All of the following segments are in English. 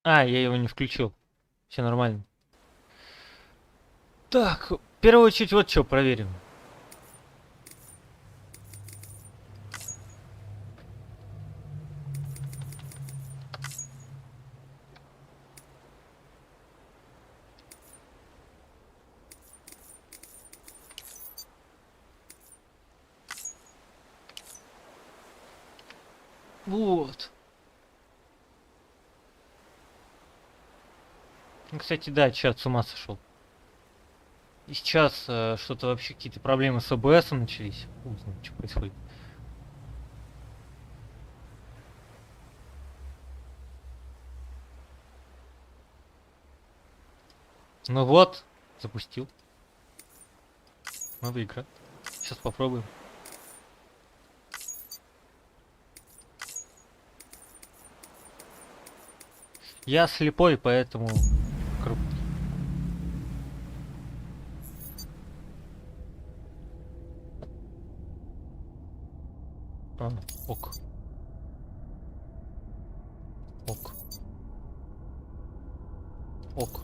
А, я его не включил. Все нормально. Так, в первую очередь вот что проверим. Вот. Ну, кстати, да, чат с ума сошел. И сейчас что-то вообще какие-то проблемы с ОБС начались. Хуй знает, что происходит. Ну вот, запустил. Надо играть. Сейчас попробуем. Я слепой, поэтому крупный. А, ок. Ок. Ок.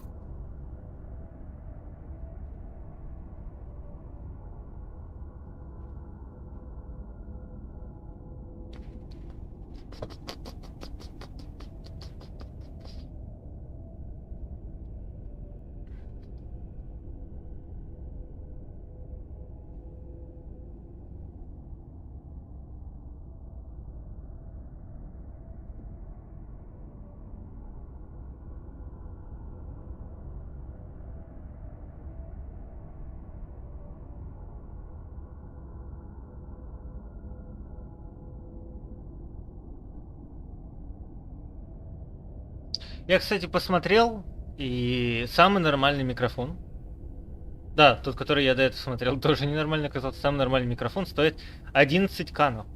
Я, кстати, посмотрел, и самый нормальный микрофон. Да, тот, который я до этого смотрел, тоже ненормально оказался. Самый нормальный микрофон стоит 11 канов.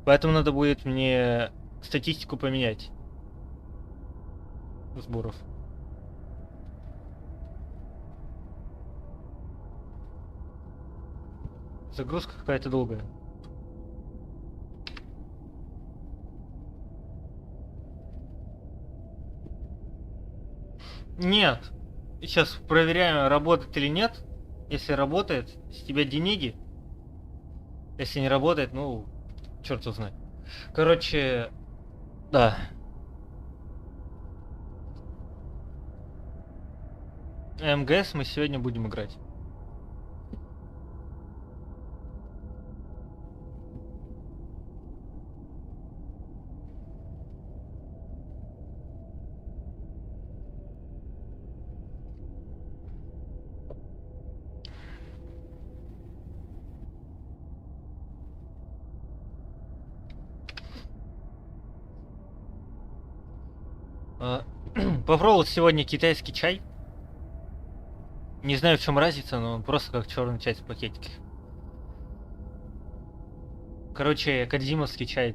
Поэтому надо будет мне статистику поменять сборов. Загрузка какая-то долгая. Нет. Сейчас проверяем, работает или нет. Если работает, с тебя деньги. Если не работает, ну, черт его знает. Короче, да. МГС мы сегодня будем играть. Попробовал сегодня китайский чай. Не знаю, в чем разница, но он просто как черный чай в пакетике. Короче, кадзимовский чай.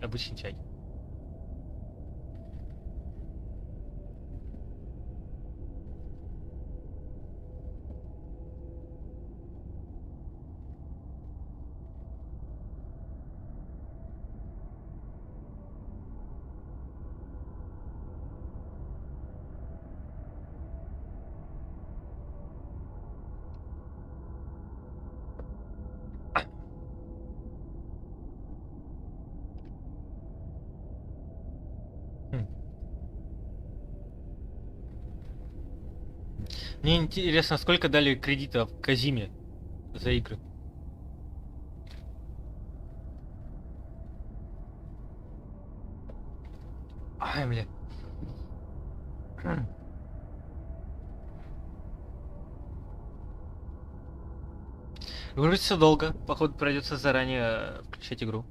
Обычный чай. Хм. Мне интересно, сколько дали кредитов Казиме за игры? Ай, бля. Грузится долго. Походу придется заранее включать игру.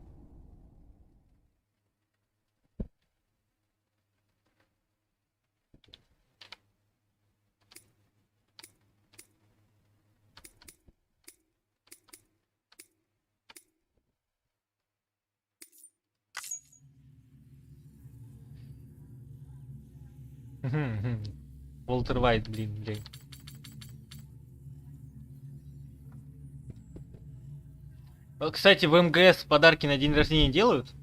Уолтер Вайт, блин. Кстати, в МГС подарки на день рождения делают?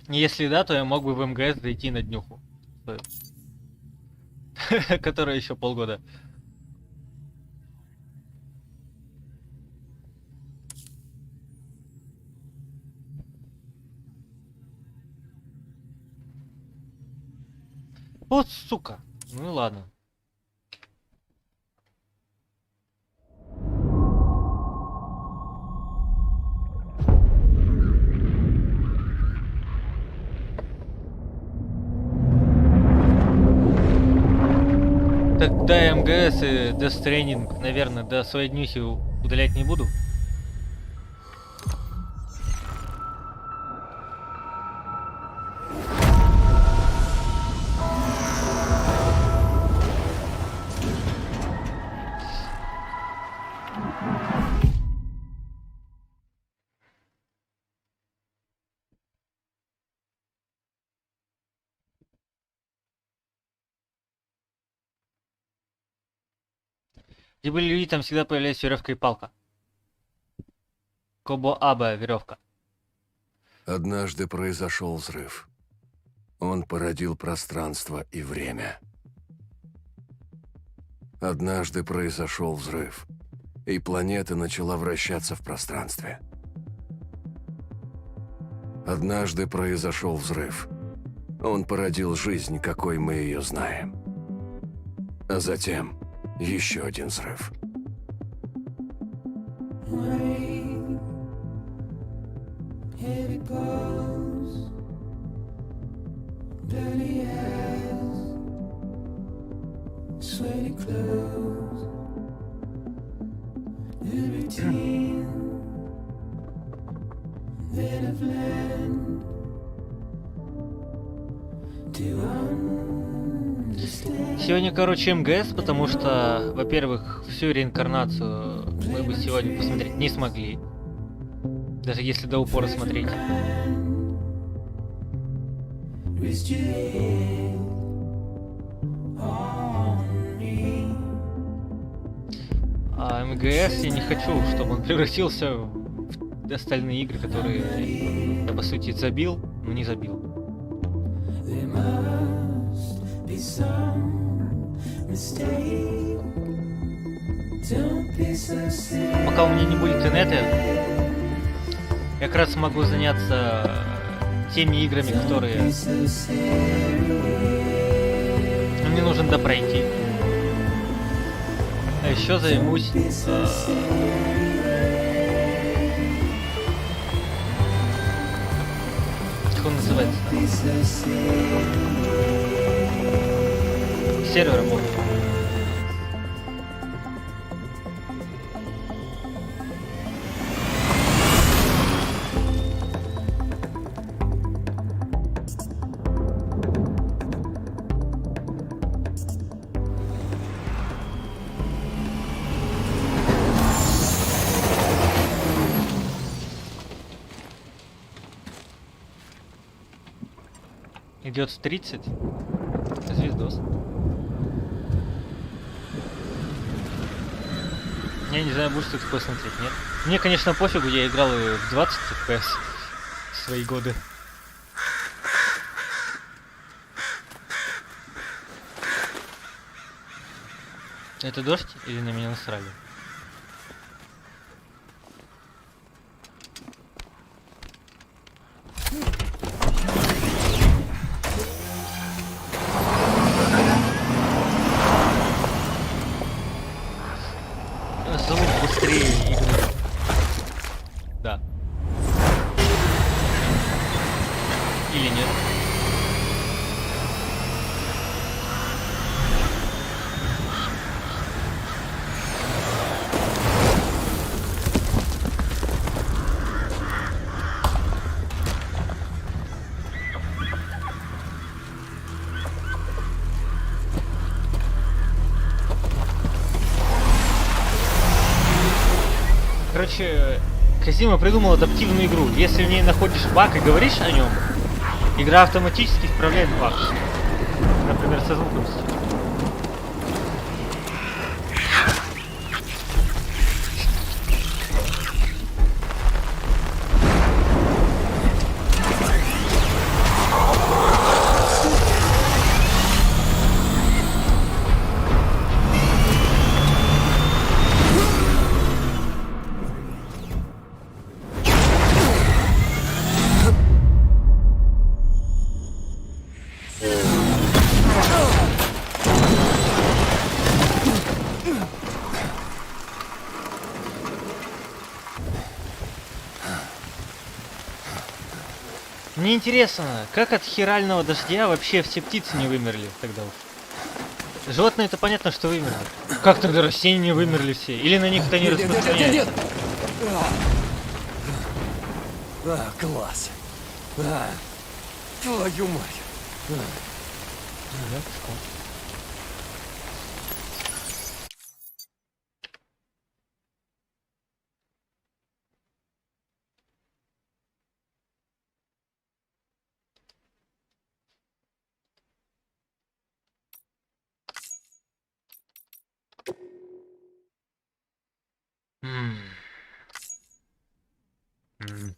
Если да, то я мог бы в МГС зайти на днюху. Которая еще полгода. Вот сука. Ну и ладно. Тогда МГС и Death Stranding, наверное, до своей днюхи удалять не буду. Где были люди, там всегда появляется веревка и палка. Кобо-аба веревка. Однажды произошел взрыв. Он породил пространство и время. Однажды произошел взрыв, и планета начала вращаться в пространстве. Однажды произошел взрыв. Он породил жизнь, какой мы ее знаем. А затем еще один взрыв. Сегодня, короче, МГС, потому что, во-первых, всю реинкарнацию мы бы сегодня посмотреть не смогли. Даже если до упора смотреть. А МГС я не хочу, чтобы он превратился в остальные игры, которые я, по сути, забил, но не забил. Пока у меня не будет инета, я как раз могу заняться теми играми, которые мне нужно допройти. А еще займусь как он называется? Сервером. Идет в 30. Звездос. Я не знаю, будешь ты такое смотреть, нет? Мне, конечно, пофигу, я играл и в 20 FPS в свои годы. Это дождь или на меня насрали? Звук быстрее игры. Да. Или нет? Короче, Казима придумал адаптивную игру. Если в ней находишь баг и говоришь о нем, игра автоматически исправляет баг. Например, со звуком. Мне интересно, как от хирального дождя вообще все птицы не вымерли тогда уж? Животные это понятно, что вымерли. Как тогда растения не вымерли все? Или на них это не распространяется? Класс. Твою мать. М. М.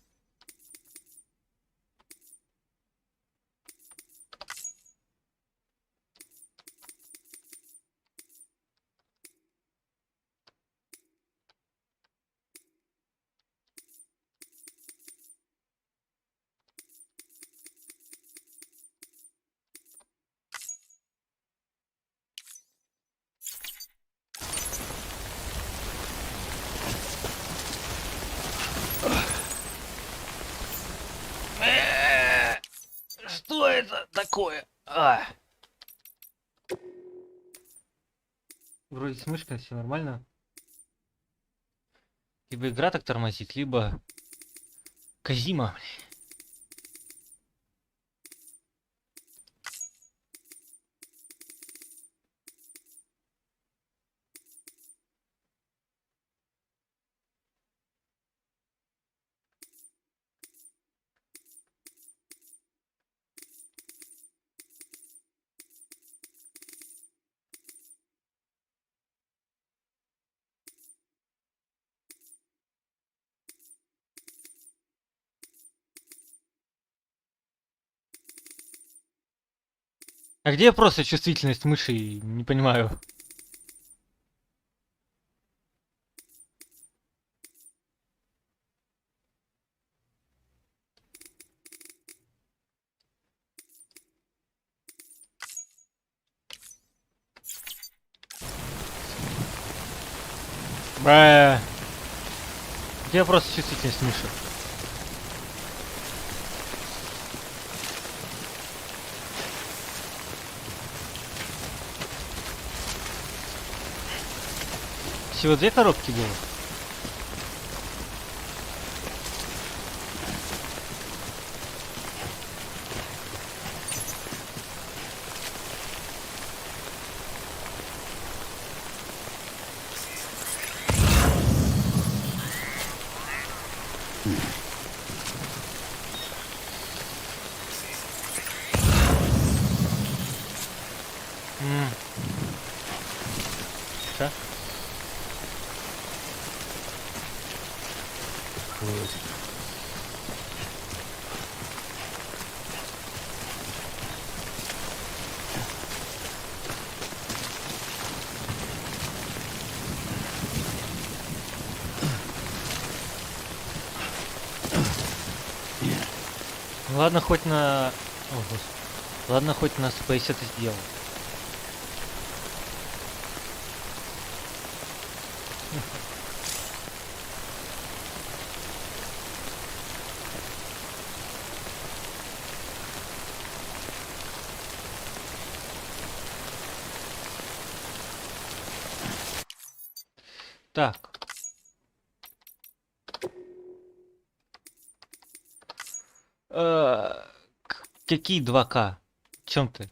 Что это такое? Вроде с мышкой все нормально. Либо игра так тормозит, либо Казима. А где просто чувствительность мыши? Не понимаю. Бра. Где просто чувствительность мыши? Всего 2 коробки было? Ша? Ну ладно, хоть на... О, господи. Ладно, хоть на Space это сделал. Так. Какие 2К? В чем ты?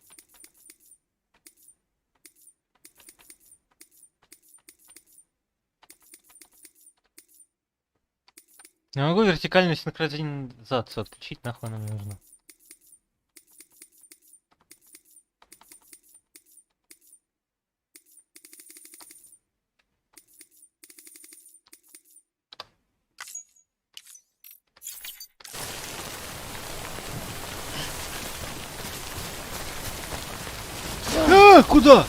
Я могу вертикальную синхронизацию отключить, нахуй она мне нужна. Куда?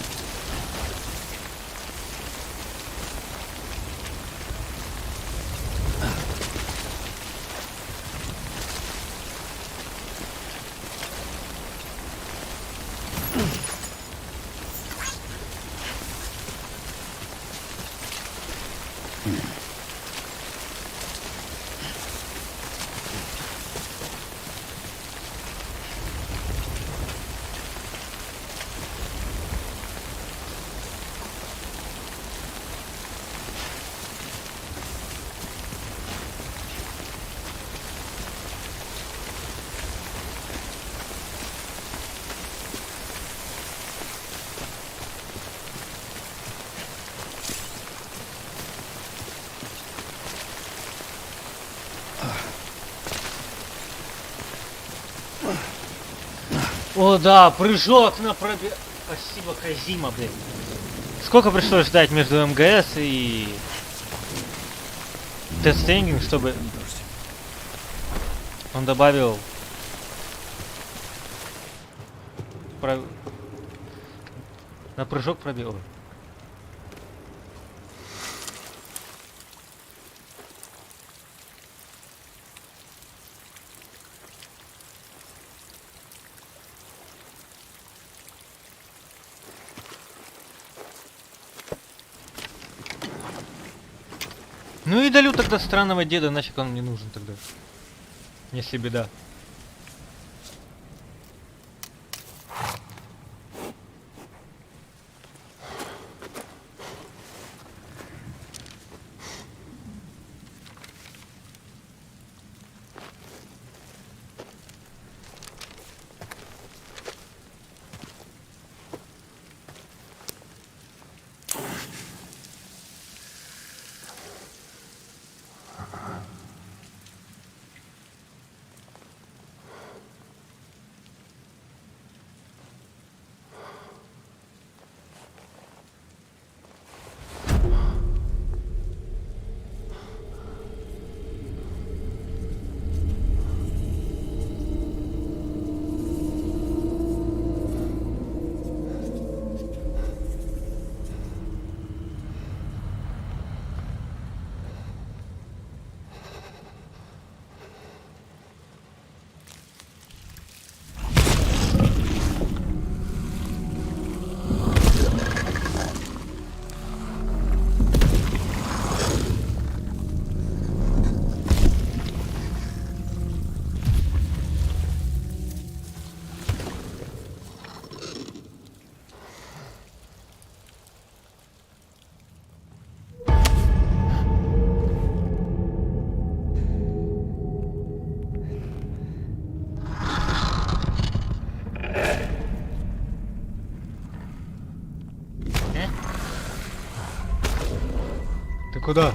О, да, прыжок на пробе... Спасибо, Казима, блядь. Сколько пришлось ждать между МГС и... тестингом, чтобы... он добавил... на прыжок пробел. Ну и долю тогда странного деда, нафиг он мне нужен тогда. Если беда. Ты куда?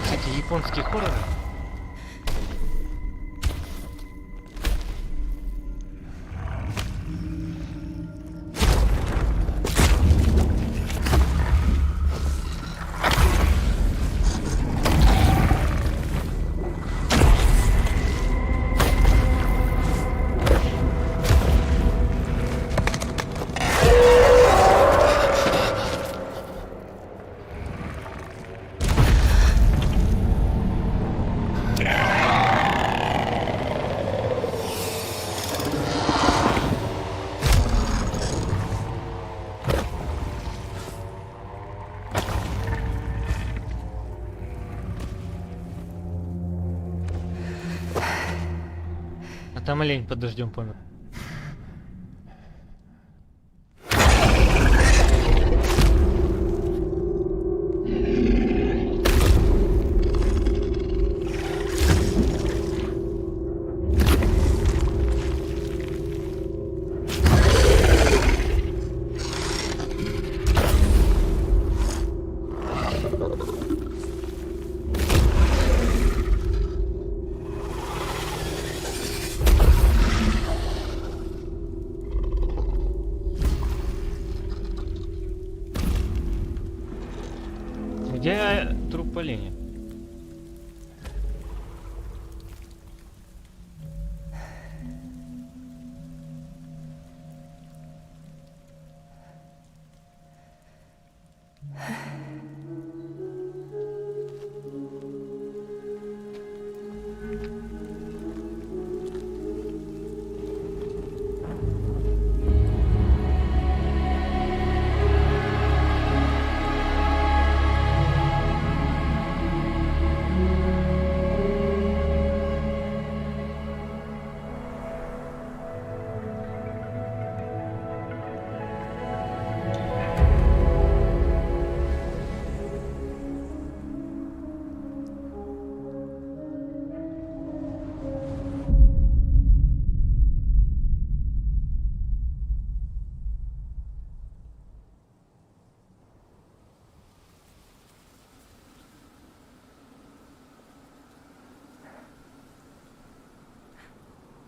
Кстати, японский хоррор. А там олень под дождем помер. Где труп оленя?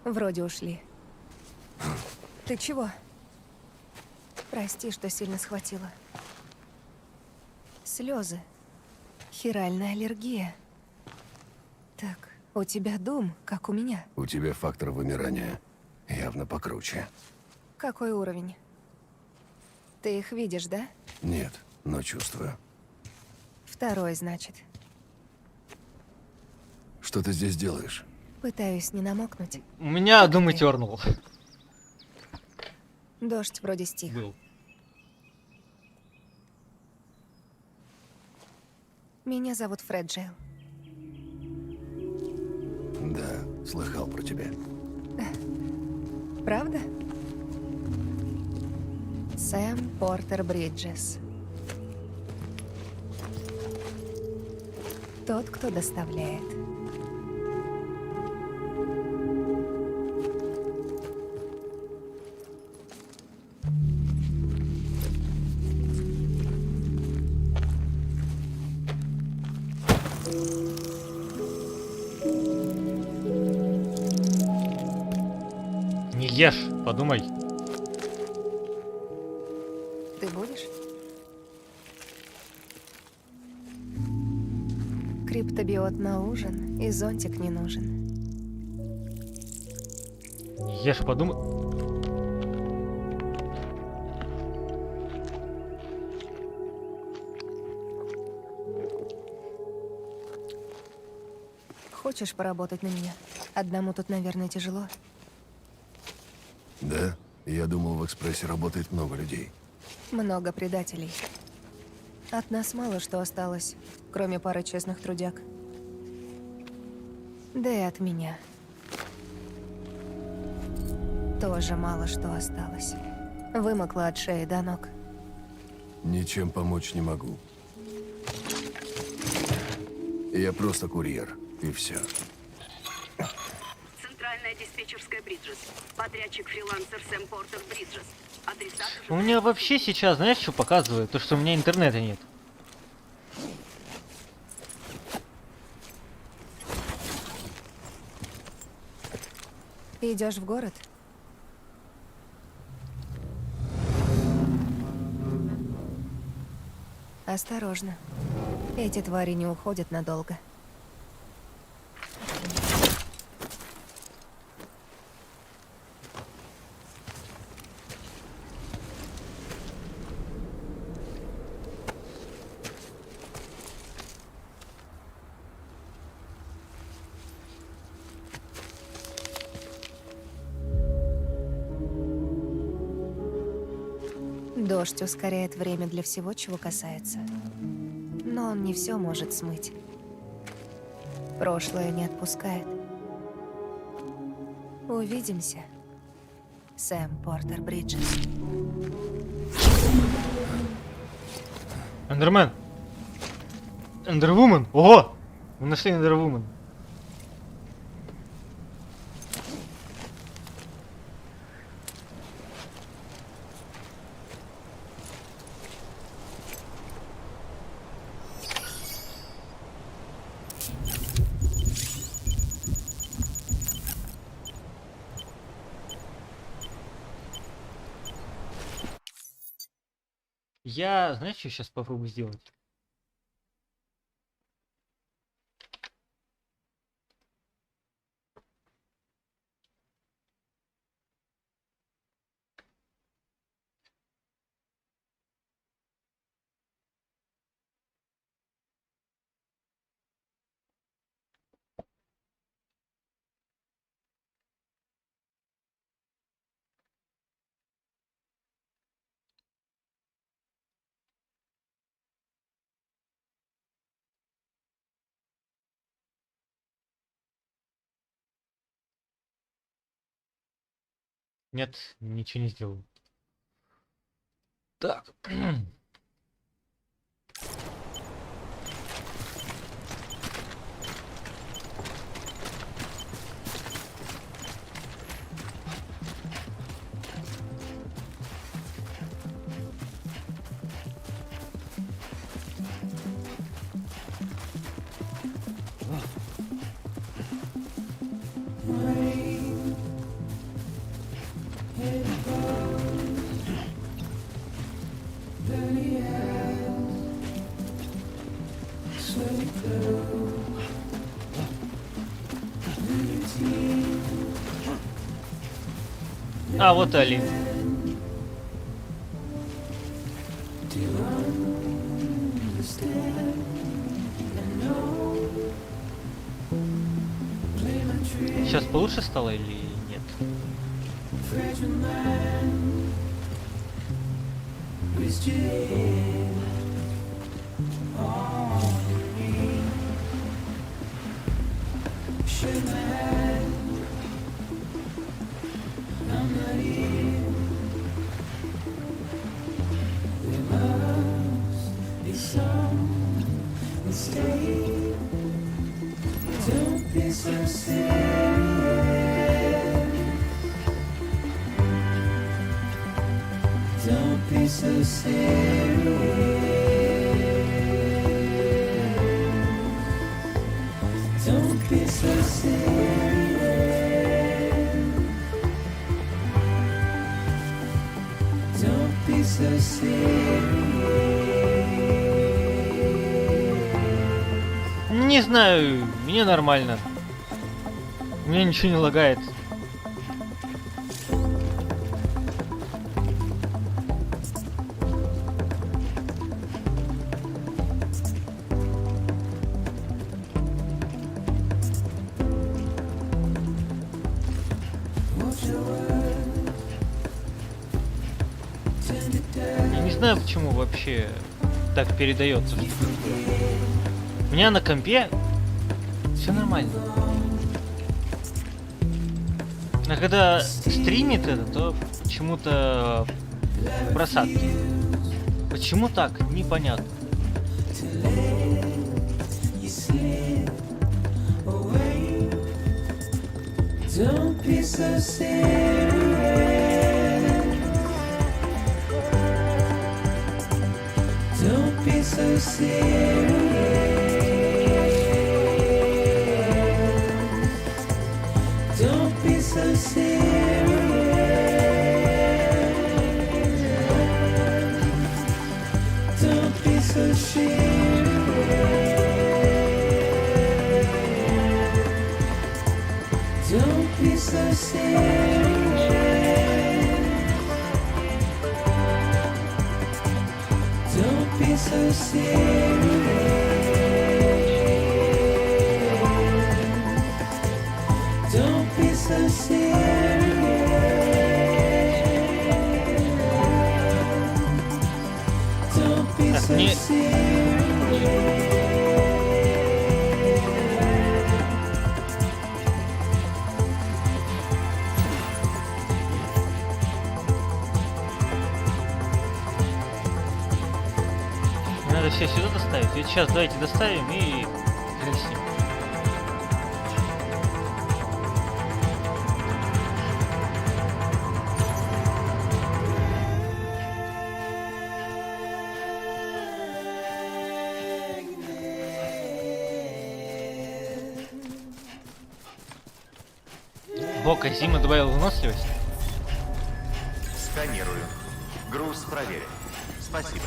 Вроде ушли. Ты чего? Прости, что сильно схватила. Слезы. Хиральная аллергия. Так, у тебя дум, как у меня. У тебя фактор вымирания явно покруче. Какой уровень? Ты их видишь, да? Нет, но чувствую. Второй, значит. Что ты здесь делаешь? Пытаюсь не намокнуть. У меня Как дум и ты? тернул. Дождь вроде стих. Был. Меня зовут Фреджейл. Да, слыхал про тебя. Правда? Сэм Портер Бриджес. Тот, кто доставляет. Не ешь, подумай. Ты будешь? Криптобиот на ужин, и зонтик не нужен. Ешь, подумай. Хочешь поработать на меня? Одному тут, наверное, тяжело. Да? Я думал, в экспрессе работает много людей. Много предателей. От нас мало что осталось, кроме пары честных трудяг. Да и от меня. Тоже мало что осталось. Вымокла от шеи до ног. Ничем помочь не могу. Я просто курьер, и все. Центральная диспетчерская Бриджес. Подрядчик-фрилансер Сэм Портер Бриджес. Адресат У меня вообще сейчас, знаешь, что показывает? То, что у меня интернета нет. Идешь в город? Осторожно. Эти твари не уходят надолго. Дождь ускоряет время для всего, чего касается. Но он не все может смыть. Прошлое не отпускает. Увидимся, Сэм Портер Бриджес. Эндермен! Эндервумен! Ого! Мы нашли Эндервумен. Я, знаешь, что сейчас попробую сделать? Нет, ничего не сделал. Так. А, вот Али. Сейчас получше стало или нет? Не знаю, мне нормально. У меня ничего не лагает. Я не знаю, почему вообще так передается. У меня на компе все нормально. А когда стримит это, то почему-то просадки. Почему так? Непонятно. Don't be so serious. Don't be so serious. Don't be so serious. Don't be so serious. Don't be so serious. Don't be so serious. Don't be so serious. Don't be so мне- serious. Надо все сюда доставить. Вот сейчас давайте доставим и хрен с ним. Бока Зима добавил выносливость. Сканирую. Груз проверен. Спасибо.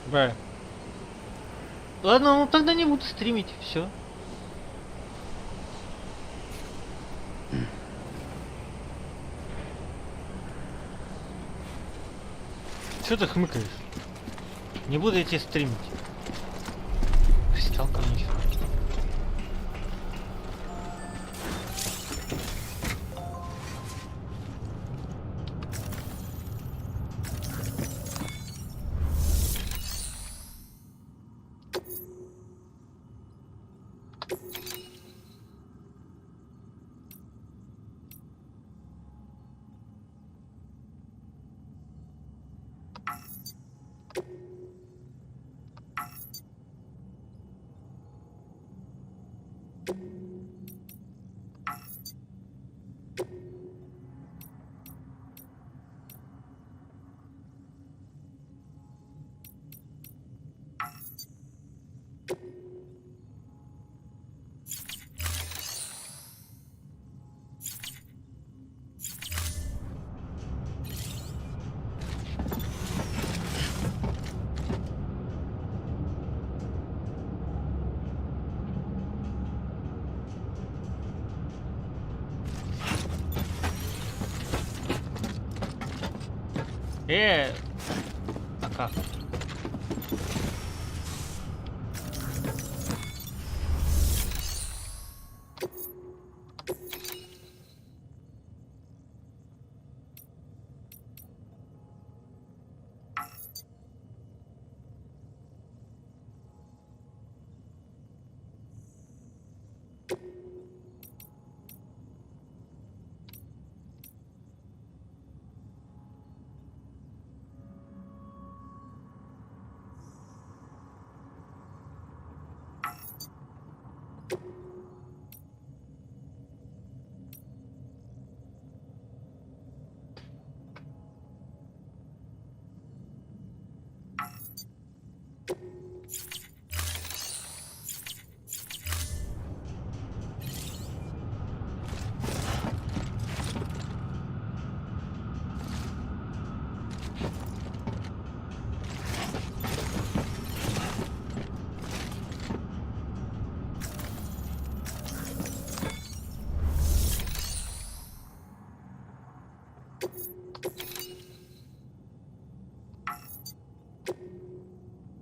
Бра. Ладно, ну тогда не буду стримить, все. Че ты хмыкаешь? Не буду я тебе стримить. Пристал ко мне ещё. А как?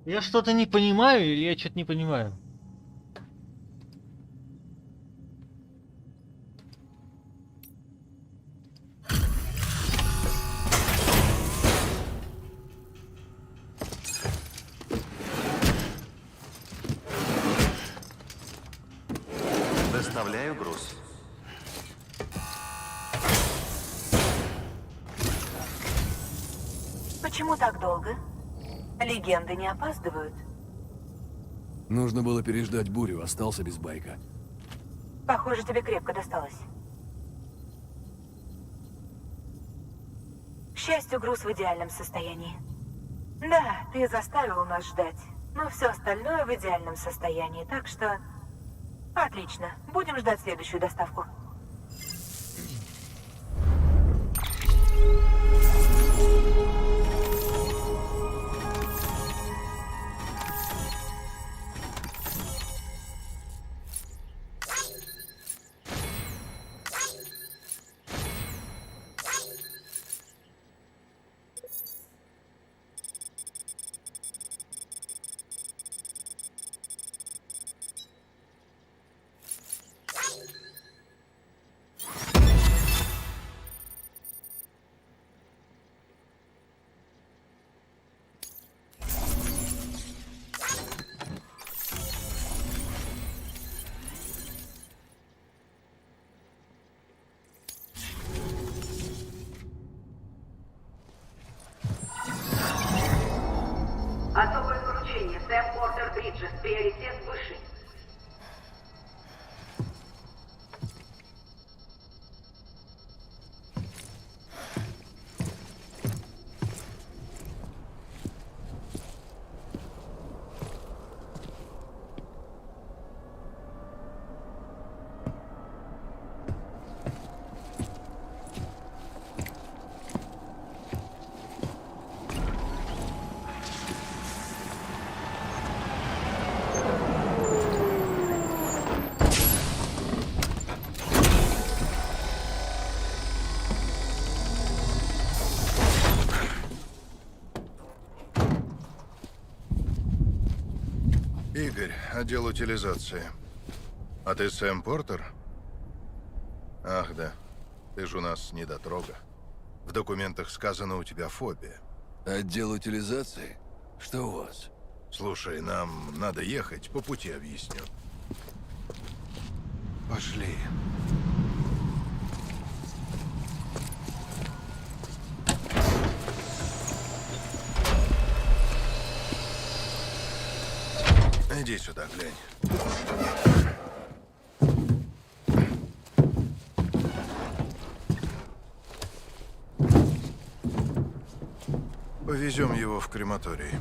Я что-то не понимаю или я что-то не понимаю? Доставляю груз. Почему так долго? Легенды не опаздывают. Нужно было переждать бурю, остался без байка. Похоже, тебе крепко досталось. К счастью, груз в идеальном состоянии. Да, ты заставил нас ждать, но все остальное в идеальном состоянии, так что... Отлично. Будем ждать следующую доставку. Особое поручение. Сэм Портер Бриджес. Приоритет высший. Игорь, отдел утилизации. А ты Сэм Портер? Ах, да. Ты же у нас недотрога. В документах сказано, у тебя фобия. Отдел утилизации? Что у вас? Слушай, нам надо ехать, по пути объясню. Пошли. Иди сюда, глянь. Повезем его в крематорий.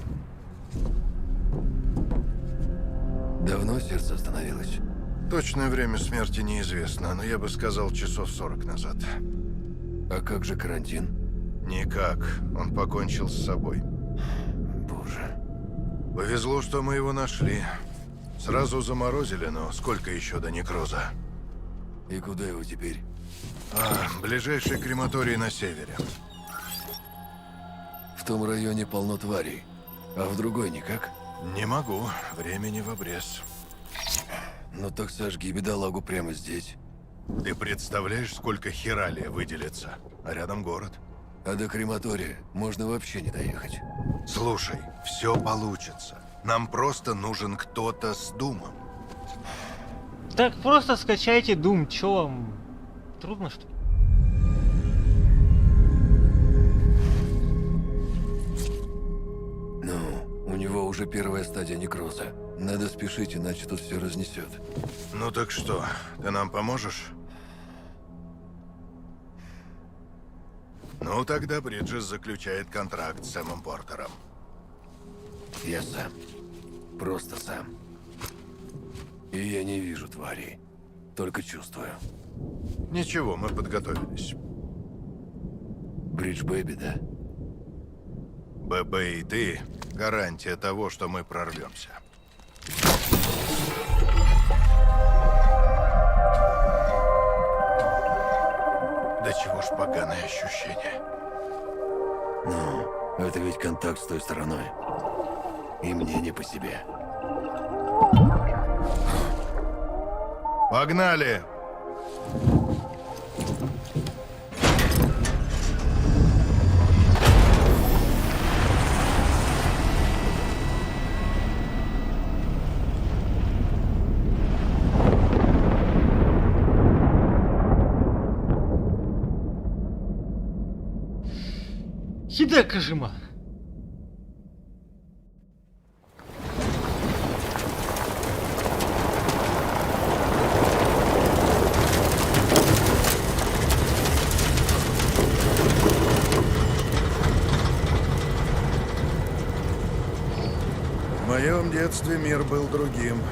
Давно сердце остановилось? Точное время смерти неизвестно, но я бы сказал, часов 40 назад. А как же карантин? Никак. Он покончил с собой. Боже. Повезло, что мы его нашли. Сразу заморозили, но сколько еще до некроза? И куда его теперь? Ближайший крематорий на севере. В том районе полно тварей, а в другой никак. Не могу, времени в обрез. Ну так сожги бедолагу прямо здесь. Ты представляешь, сколько хералия выделится? А рядом город. А до крематория можно вообще не доехать. Слушай, все получится. Нам просто нужен кто-то с думом. Так просто скачайте Doom, чё вам? Трудно что ли? Ну, у него уже первая стадия некроза. Надо спешить, иначе тут все разнесет. Ну так что, ты нам поможешь? Ну тогда Бриджес заключает контракт с Сэмом Портером. Я сам. Просто сам. И я не вижу тварей. Только чувствую. Ничего, мы подготовились. Бридж Бэби, да? ББ и ты — гарантия того, что мы прорвемся. Да чего ж поганое ощущение. Ну, это ведь контакт с той стороной. И мне не по себе. Погнали! Хидекажима. В моем детстве мир был другим.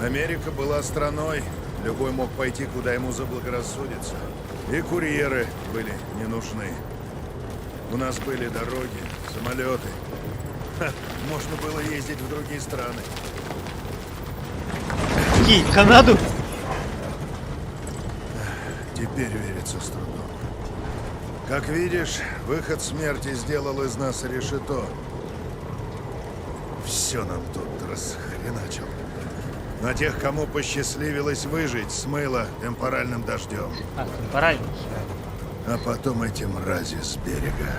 Америка была страной, любой мог пойти, куда ему заблагорассудится. И курьеры были не нужны. У нас были дороги, самолеты. Можно было ездить в другие страны. Какие? Канаду? Теперь верится с трудом. Как видишь, выход смерти сделал из нас решето. Все нам тут расхреначил. На тех, кому посчастливилось выжить, смыло темпоральным дождем. А, темпоральный. А потом эти мрази с берега.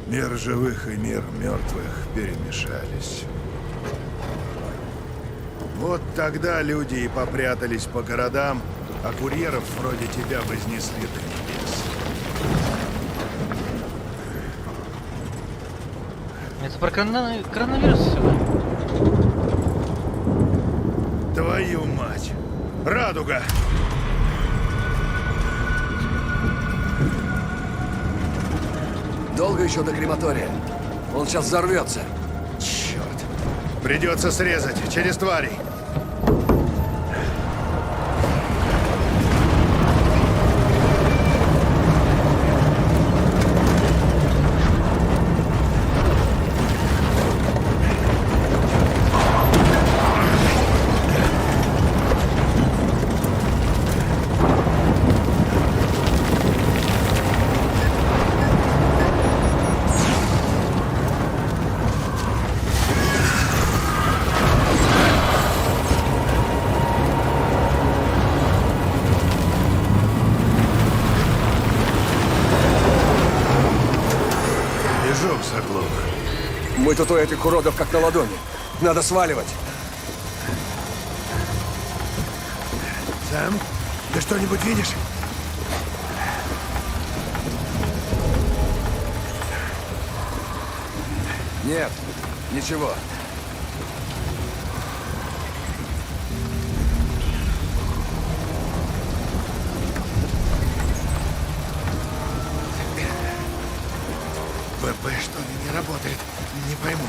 Мир живых и мир мертвых перемешались. Вот тогда люди и попрятались по городам, а курьеров вроде тебя вознесли до небес. Это про коронавирус все. Твою мать! Радуга! Долго еще до крематория? Он сейчас взорвется. Черт! Придется срезать через тварей. Заглох. Мы тут у этих уродов как на ладони. Надо сваливать. Сэм, ты что-нибудь видишь? Нет, ничего. БП что ли не работает? Не пойму.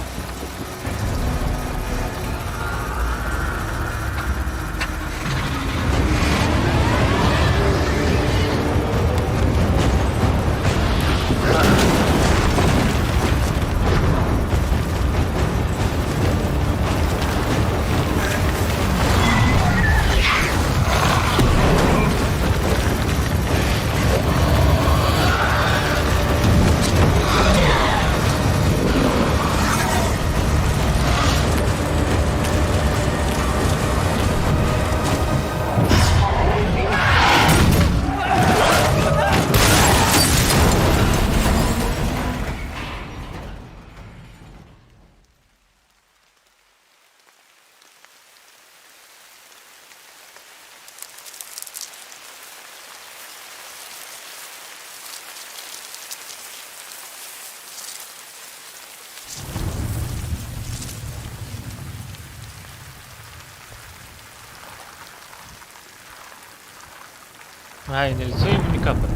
А, и на лицо ему не капает.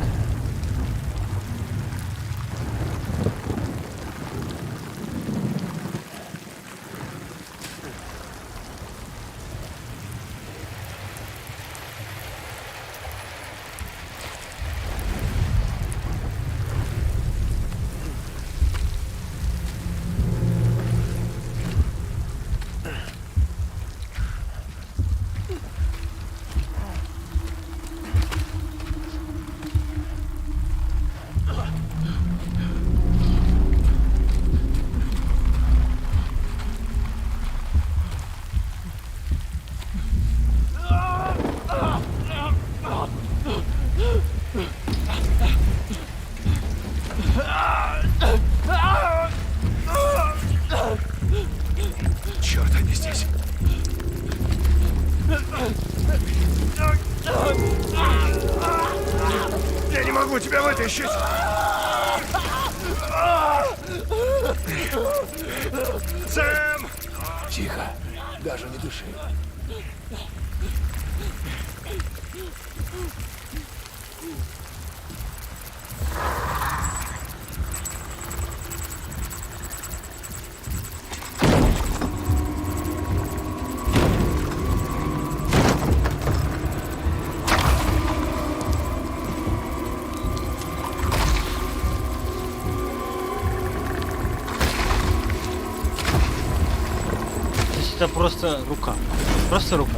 Черт, они здесь. Я не могу тебя вытащить. Сэм! Тихо, даже не дыши. То есть это просто рука. Просто рука.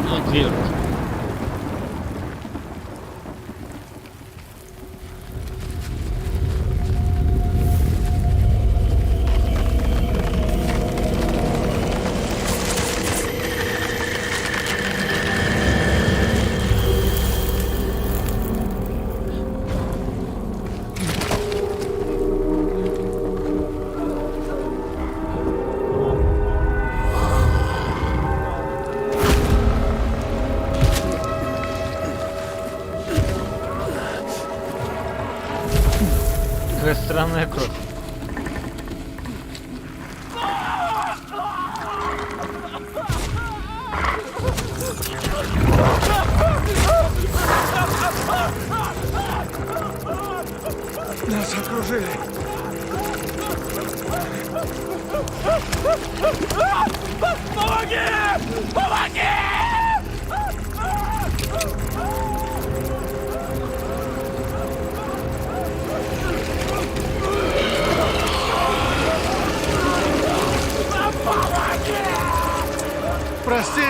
Ну, две руки. Какая странная кровь. Нас окружили. Прости.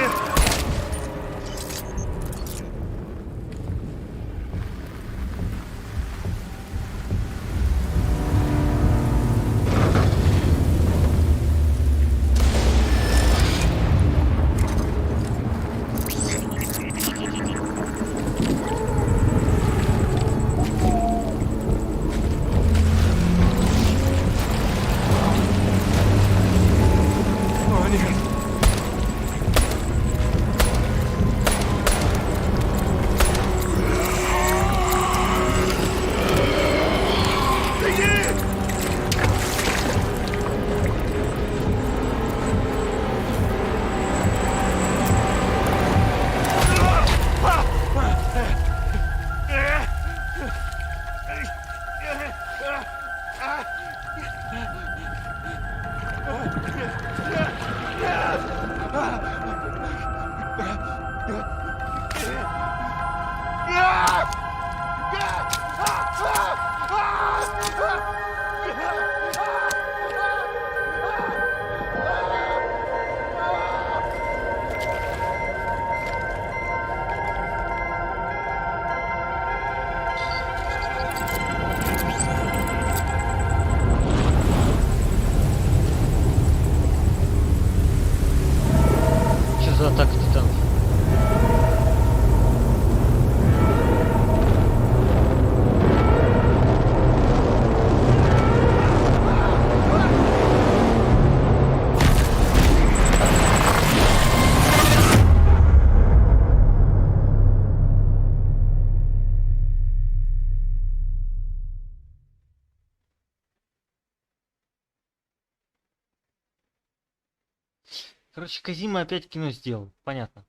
Короче, Казима опять кино сделал. Понятно.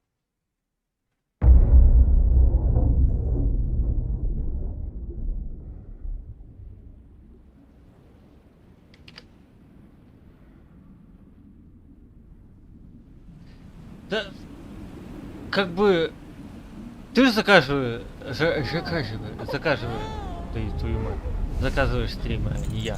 Да, как бы ты же заказывай, то есть твою мать, заказываешь стримы, а не я.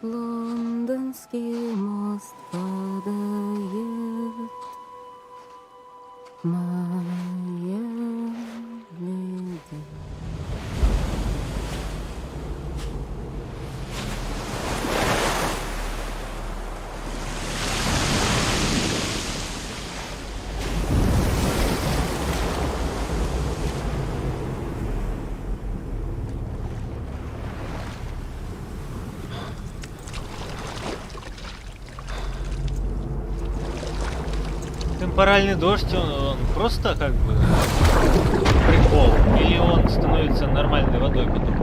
Лондонский мост падает, моя леди. Темпоральный дождь, он просто как бы прикол, или он становится нормальной водой потом?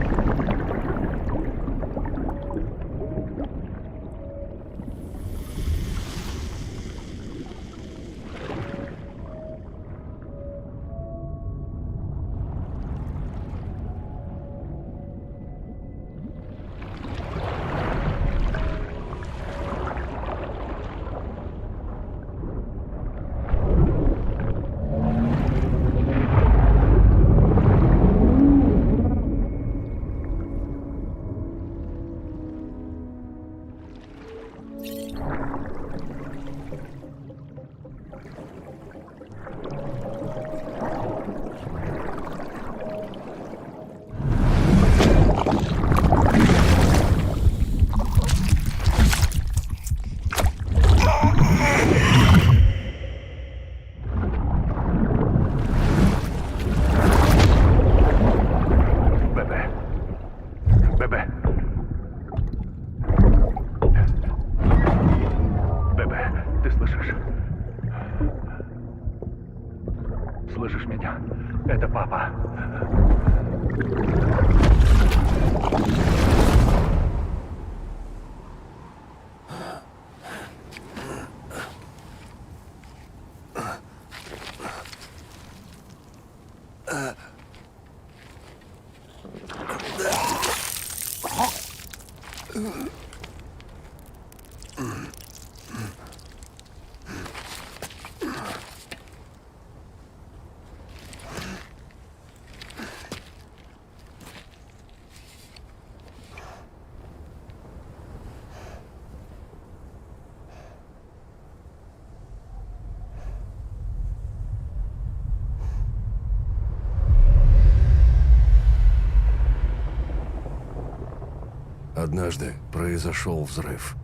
Слышишь меня? Это папа. Однажды произошел взрыв.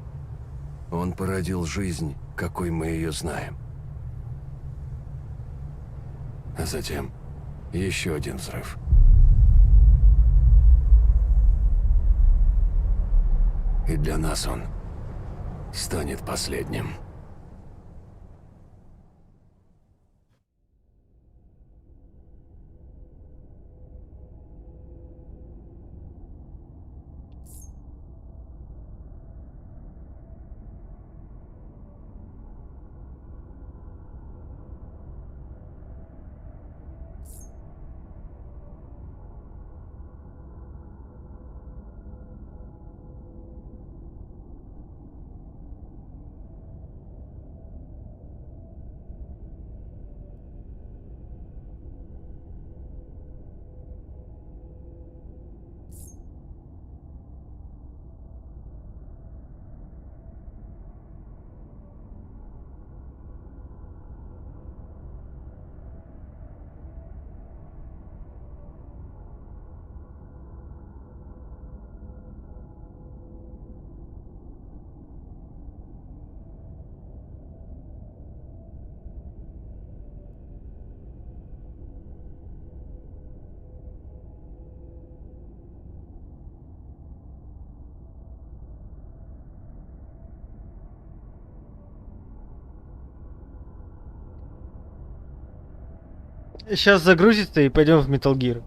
Он породил жизнь, какой мы ее знаем. А затем еще один взрыв. И для нас он станет последним. Сейчас загрузится и пойдем в Metal Gear.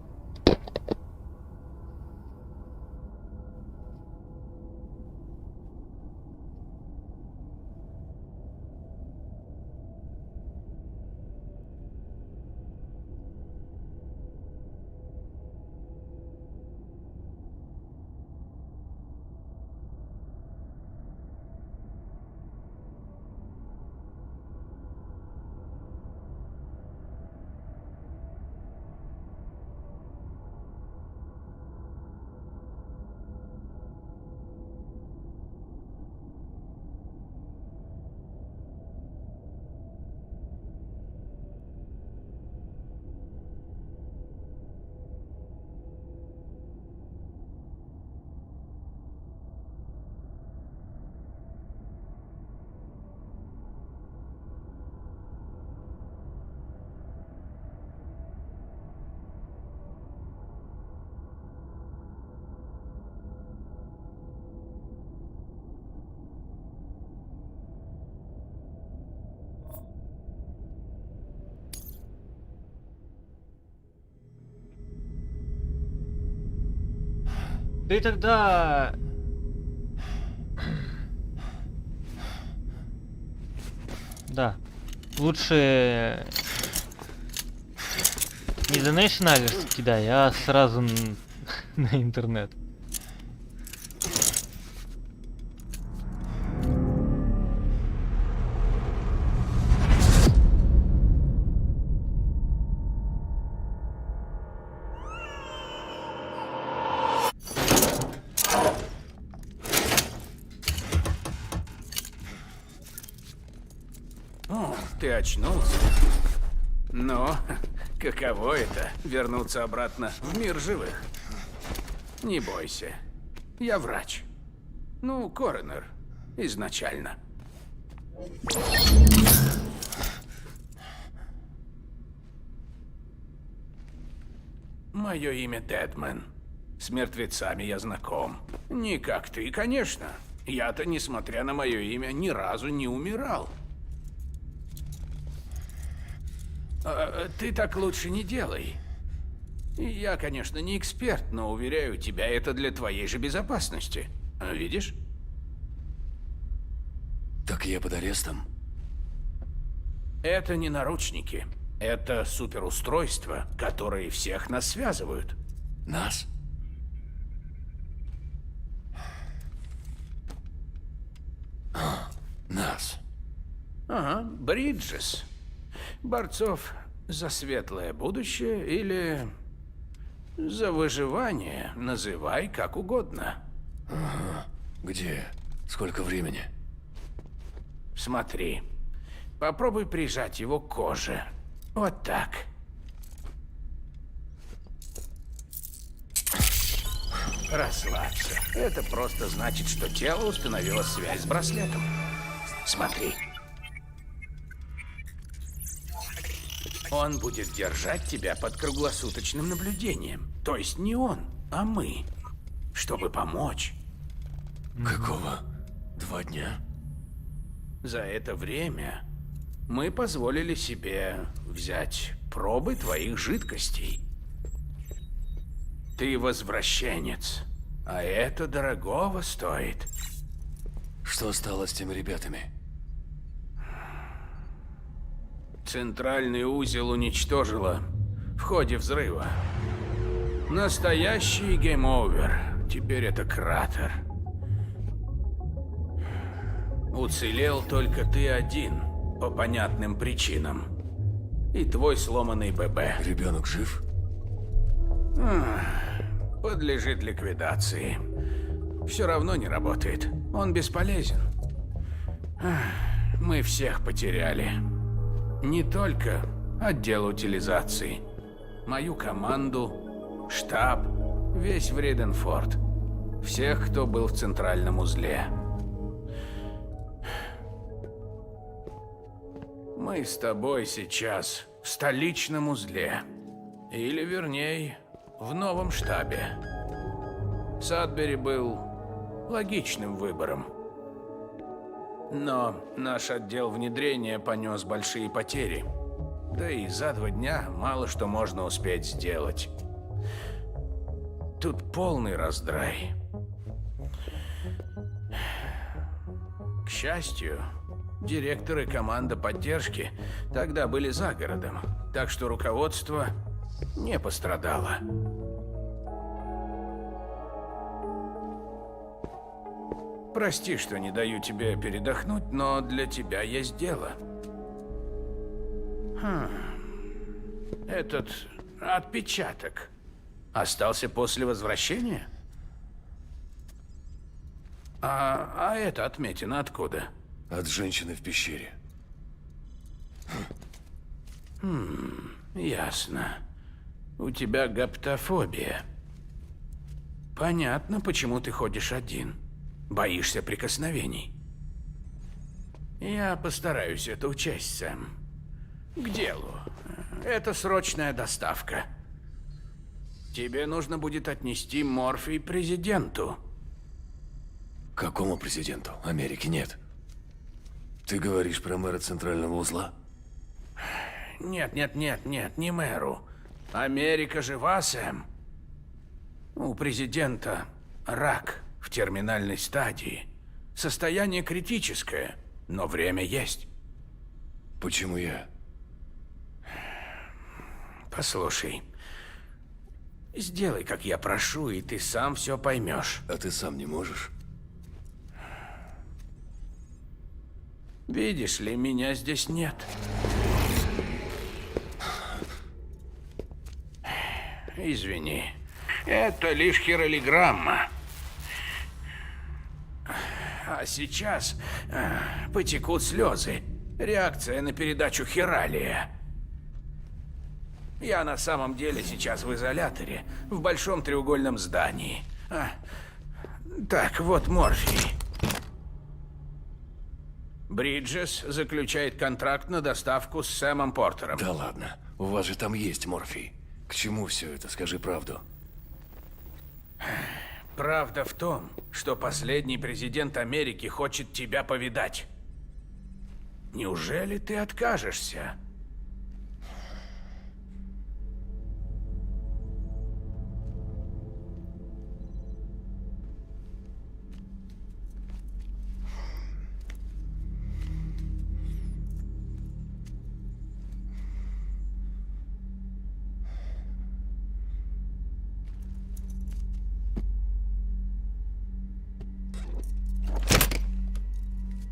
Ты тогда... Да. Лучше не Donation Alerts кидай, а сразу на интернет. Ты очнулся? Но каково это — вернуться обратно в мир живых? Не бойся, я врач. Ну, коронер, изначально. Мое имя Дедмен. С мертвецами я знаком. Не как ты, конечно. Я-то, несмотря на мое имя, ни разу не умирал. Ты так лучше не делай. Я, конечно, не эксперт, но уверяю тебя, это для твоей же безопасности. Видишь? Так я под арестом? Это не наручники. Это суперустройства, которые всех нас связывают. Нас? Нас. Ага, Бриджес. Борцов за светлое будущее или за выживание, называй как угодно. Ага. Где? Сколько времени? Смотри. Попробуй прижать его к коже. Вот так. Расслабься. Это просто значит, что тело установило связь с браслетом. Смотри. Он будет держать тебя под круглосуточным наблюдением. То есть не он, а мы. Чтобы помочь. Какого? 2 дня? За это время мы позволили себе взять пробы твоих жидкостей. Ты возвращенец, а это дорогого стоит. Что стало с теми ребятами? Центральный узел уничтожило в ходе взрыва. Настоящий гейм-овер. Теперь это кратер. Уцелел только ты один, по понятным причинам. И твой сломанный ББ. Ребенок жив? Подлежит ликвидации. Все равно не работает. Он бесполезен. Мы всех потеряли. Не только отдел утилизации. Мою команду, штаб, весь Вреденфорд. Всех, кто был в центральном узле. Мы с тобой сейчас в столичном узле. Или, вернее, в новом штабе. Садбери был логичным выбором. Но наш отдел внедрения понес большие потери. Да и за 2 дня мало что можно успеть сделать. Тут полный раздрай. К счастью, директор и команда поддержки тогда были за городом, так что руководство не пострадало. Прости, что не даю тебе передохнуть, но для тебя есть дело. Этот отпечаток остался после возвращения? А эта отметина откуда? От женщины в пещере. Ясно. У тебя гаптофобия. Понятно, почему ты ходишь один. Боишься прикосновений. Я постараюсь это учесть, Сэм. К делу. Это срочная доставка. Тебе нужно будет отнести морфий президенту. Какому президенту? Америки нет. Ты говоришь про мэра центрального узла? Нет, не мэру. Америка жива, Сэм. У президента рак в терминальной стадии. Состояние критическое, но время есть. Почему я? Послушай, сделай, как я прошу, и ты сам все поймешь. А ты сам не можешь? Видишь ли, меня здесь нет. Извини. Это лишь хиролограмма. А сейчас потекут слезы. Реакция на передачу хиралия. Я на самом деле сейчас в изоляторе, в большом треугольном здании. Так, вот морфий. Бриджес заключает контракт на доставку с Сэмом Портером. Да ладно, у вас же там есть морфий. К чему все это? Скажи правду. Правда в том, что последний президент Америки хочет тебя повидать. Неужели ты откажешься?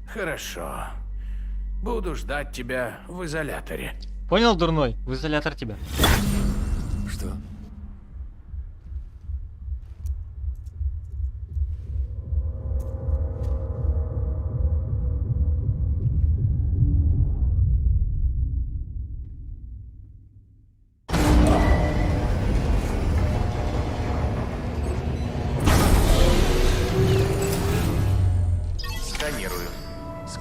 Хорошо. Буду ждать тебя в изоляторе. Понял, дурной? В изолятор тебя. Что?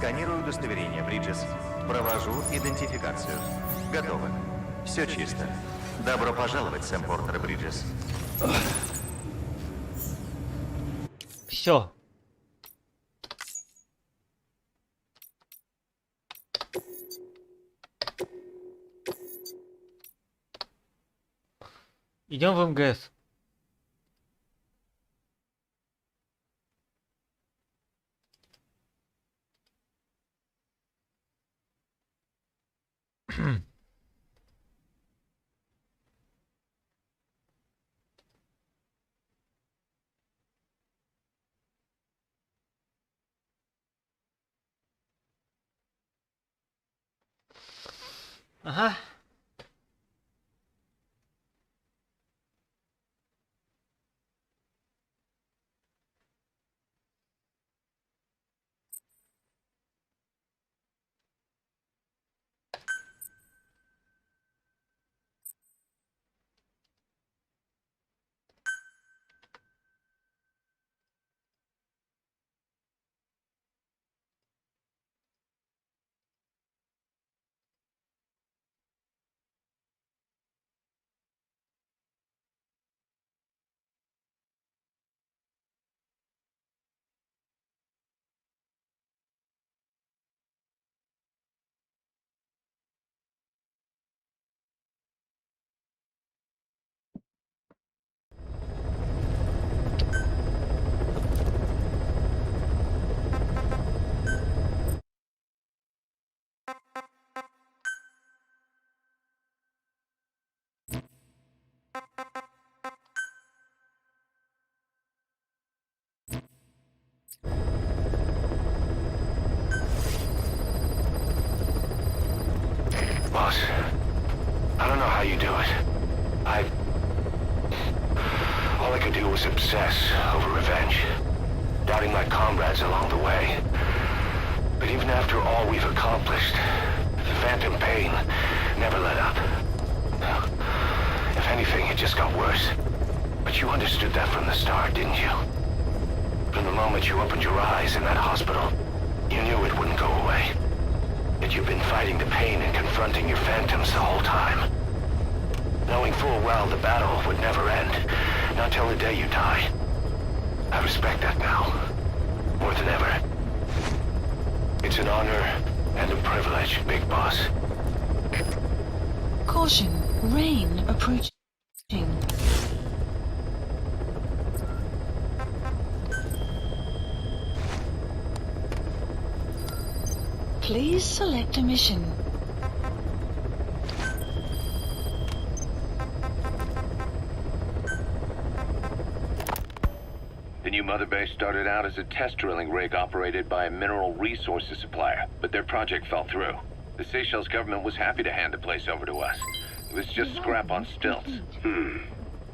Сканирую удостоверение, Бриджес. Провожу идентификацию. Готово. Все чисто. Добро пожаловать, Сэм Портер и Бриджес. Все. Идем в МГС. Ага. Boss, I don't know how you do it. All I could do was obsess over revenge, doubting my comrades along the way. But even after all we've accomplished, the phantom pain never let up. If anything, it just got worse. But you understood that from the start, didn't you? From the moment you opened your eyes in that hospital, you knew it wouldn't go away. Yet you've been fighting the pain and confronting your phantoms the whole time. Knowing full well the battle would never end, not till the day you die. I respect that now, more than ever. It's an honor and a privilege, Big Boss. Caution, rain approaching. Please select a mission. The new mother base started out as a test drilling rig operated by a mineral resources supplier, but their project fell through. The Seychelles government was happy to hand the place over to us. It was just scrap on stilts.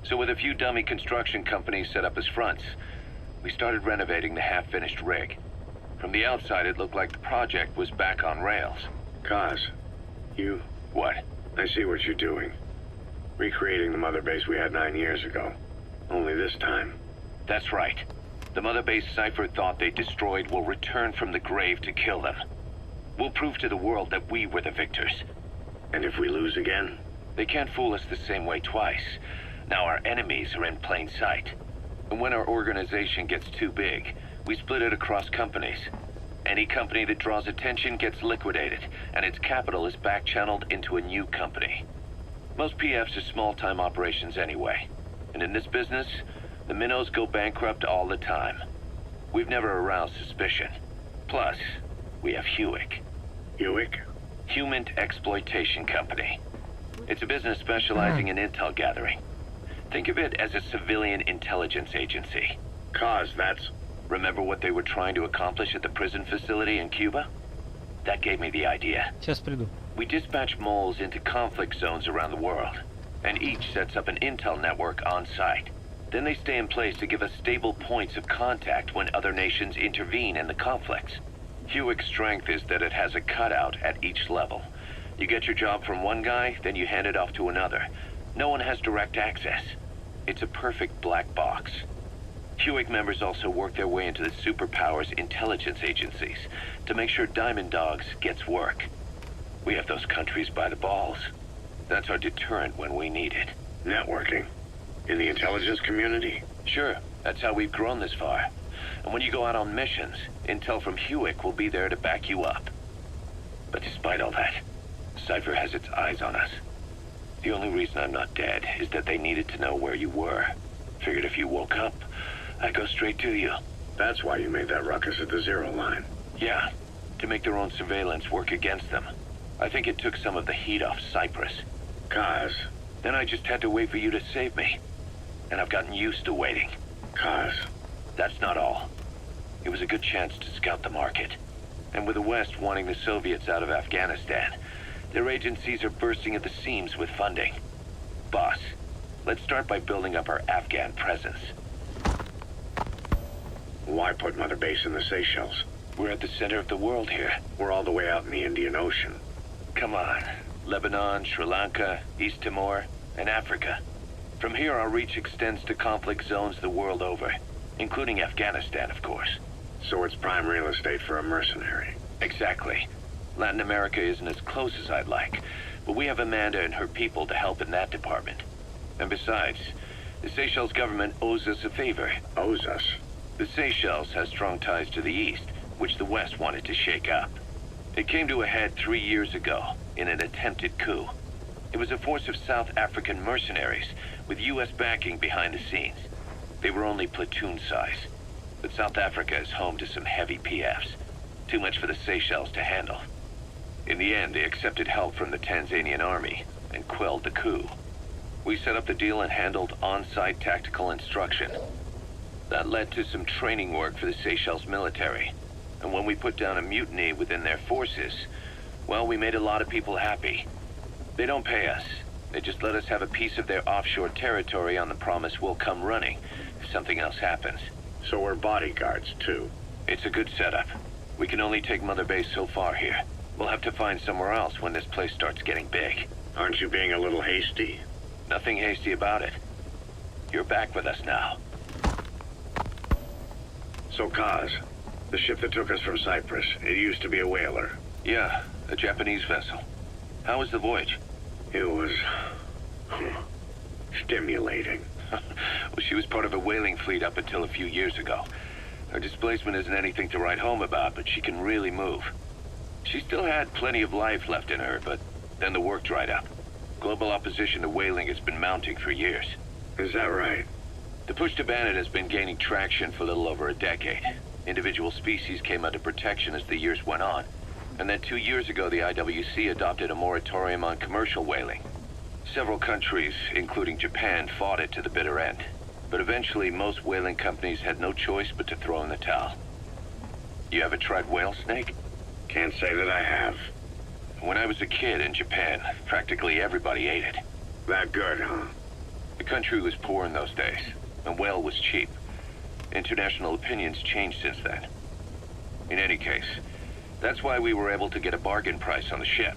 So with a few dummy construction companies set up as fronts, we started renovating the half-finished rig. From the outside, it looked like the project was back on rails. Kaz, you... What? I see what you're doing. Recreating the mother base we had 9 years ago. Only this time. That's right. The mother base Cypher thought they destroyed will return from the grave to kill them. We'll prove to the world that we were the victors. And if we lose again? They can't fool us the same way twice. Now our enemies are in plain sight. And when our organization gets too big, we split it across companies. Any company that draws attention gets liquidated, and its capital is back-channeled into a new company. Most PFs are small-time operations anyway. And in this business, the minnows go bankrupt all the time. We've never aroused suspicion. Plus, we have Hewick. Hewick? Human Exploitation Company. It's a business specializing in intel gathering. Think of it as a civilian intelligence agency. Kaz, that's... Remember what they were trying to accomplish at the prison facility in Cuba? That gave me the idea. Сейчас приду. We dispatch moles into conflict zones around the world, and each sets up an intel network on site. Then they stay in place to give us stable points of contact when other nations intervene in the conflicts. Hewick's strength is that it has a cutout at each level. You get your job from one guy, then you hand it off to another. No one has direct access. It's a perfect black box. Hewick members also work their way into the superpowers intelligence agencies to make sure Diamond Dogs gets work. We have those countries by the balls. That's our deterrent when we need it. Networking? In the intelligence community? Sure, that's how we've grown this far. And when you go out on missions, intel from Hewick will be there to back you up. But despite all that, Cypher has its eyes on us. The only reason I'm not dead is that they needed to know where you were. Figured if you woke up, I'd go straight to you. That's why you made that ruckus at the Zero Line. Yeah, to make their own surveillance work against them. I think it took some of the heat off Cyprus. Kaz. Then I just had to wait for you to save me. And I've gotten used to waiting. Kaz. That's not all. It was a good chance to scout the market. And with the West wanting the Soviets out of Afghanistan, their agencies are bursting at the seams with funding. Boss, let's start by building up our Afghan presence. Why put Mother Base in the Seychelles? We're at the center of the world here. We're all the way out in the Indian Ocean. Come on. Lebanon, Sri Lanka, East Timor, and Africa. From here, our reach extends to conflict zones the world over, including Afghanistan, of course. So it's prime real estate for a mercenary. Exactly. Latin America isn't as close as I'd like, but we have Amanda and her people to help in that department. And besides, the Seychelles government owes us a favor. Owes us? The Seychelles has strong ties to the east, which the West wanted to shake up. It came to a head 3 years ago, in an attempted coup. It was a force of South African mercenaries, with U.S. backing behind the scenes. They were only platoon size, but South Africa is home to some heavy PFs. Too much for the Seychelles to handle. In the end, they accepted help from the Tanzanian army, and quelled the coup. We set up the deal and handled on-site tactical instruction. That led to some training work for the Seychelles military. And when we put down a mutiny within their forces, well, we made a lot of people happy. They don't pay us. They just let us have a piece of their offshore territory on the promise we'll come running if something else happens. So we're bodyguards, too. It's a good setup. We can only take Mother Base so far here. We'll have to find somewhere else when this place starts getting big. Aren't you being a little hasty? Nothing hasty about it. You're back with us now. So, Kaz, the ship that took us from Cyprus, it used to be a whaler. Yeah, a Japanese vessel. How was the voyage? It was... stimulating. Well, she was part of a whaling fleet up until a few years ago. Her displacement isn't anything to write home about, but she can really move. She still had plenty of life left in her, but then the work dried up. Global opposition to whaling has been mounting for years. Is that right? The push to ban it has been gaining traction for a little over a decade. Individual species came under protection as the years went on. And then 2 years ago, the IWC adopted a moratorium on commercial whaling. Several countries, including Japan, fought it to the bitter end. But eventually, most whaling companies had no choice but to throw in the towel. You ever tried whale snake? Can't say that I have. When I was a kid in Japan, practically everybody ate it. That good, huh? The country was poor in those days, and whale was cheap. International opinions changed since then. In any case, that's why we were able to get a bargain price on the ship.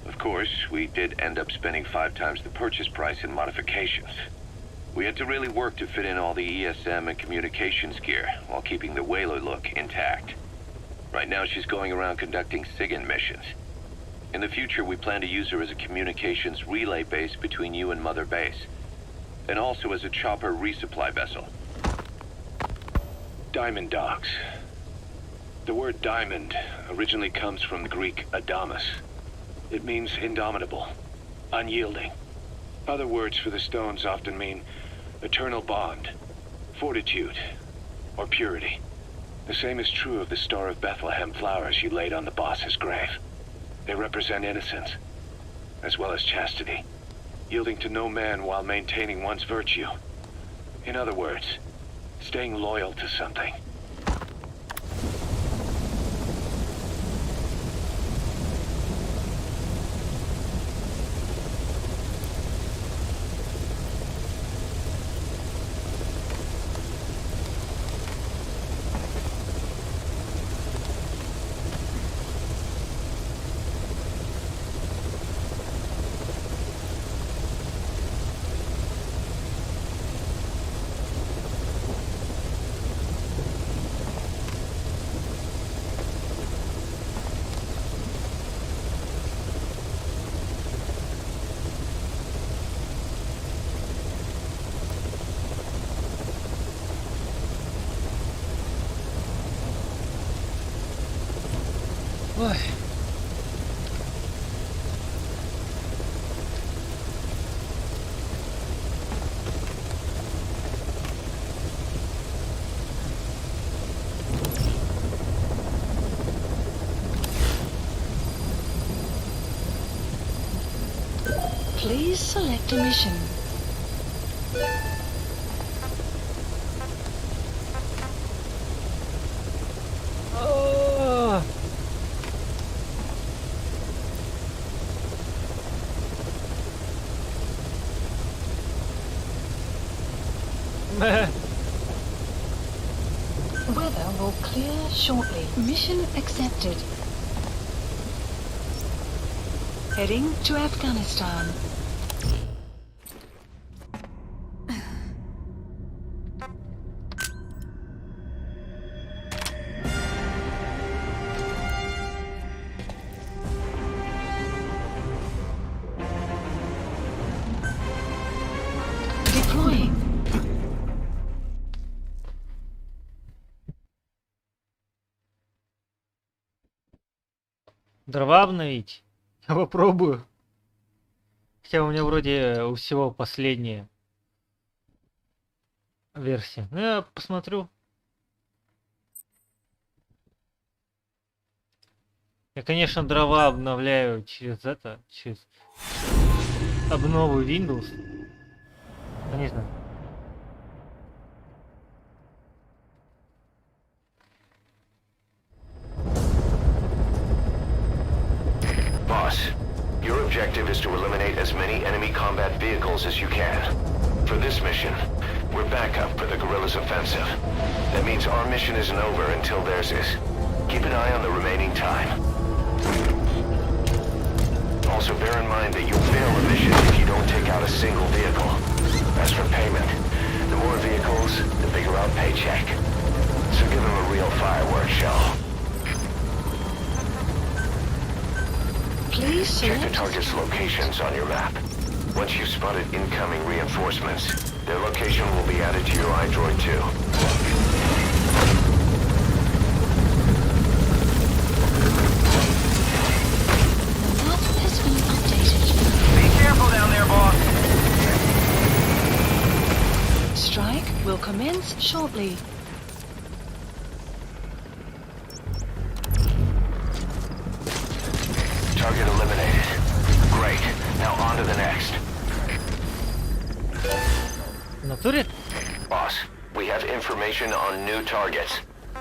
Of course, we did end up spending 5 times the purchase price in modifications. We had to really work to fit in all the ESM and communications gear while keeping the whaler look intact. Right now she's going around conducting SIGINT missions. In the future, we plan to use her as a communications relay base between you and Mother Base, and also as a chopper resupply vessel. Diamond Dogs. The word diamond originally comes from the Greek adamas. It means indomitable, unyielding. Other words for the stones often mean eternal bond, fortitude, or purity. The same is true of the Star of Bethlehem flowers you laid on the boss's grave. They represent innocence, as well as chastity, yielding to no man while maintaining one's virtue. In other words, staying loyal to something. Ой. Please select a mission. А. Мэ. Weather will clear shortly. Mission accepted. Heading to Afghanistan. Deploying. Дрова обновить? Я попробую. Хотя у меня вроде у всего последняя версия. Ну я посмотрю. Я, конечно, дрова обновляю через это, через обнову Windows. Ну, не знаю. Boss, your objective is to eliminate as many enemy combat vehicles as you can. For this mission, we're backup for the guerrillas' offensive. That means our mission isn't over until theirs is. Keep an eye on the remaining time. Also bear in mind that you'll fail the mission if you don't take out a single vehicle. As for payment, the more vehicles, the bigger our paycheck. So give them a real fireworks show. Please Check the select. target's locations on your map. Once you've spotted incoming reinforcements, their location will be added to your iDroid too. The map has been updated. Be careful down there, boss. Strike will commence shortly. Target eliminated. Great. Now on to the next. В натуре? Boss, we have information on new targets.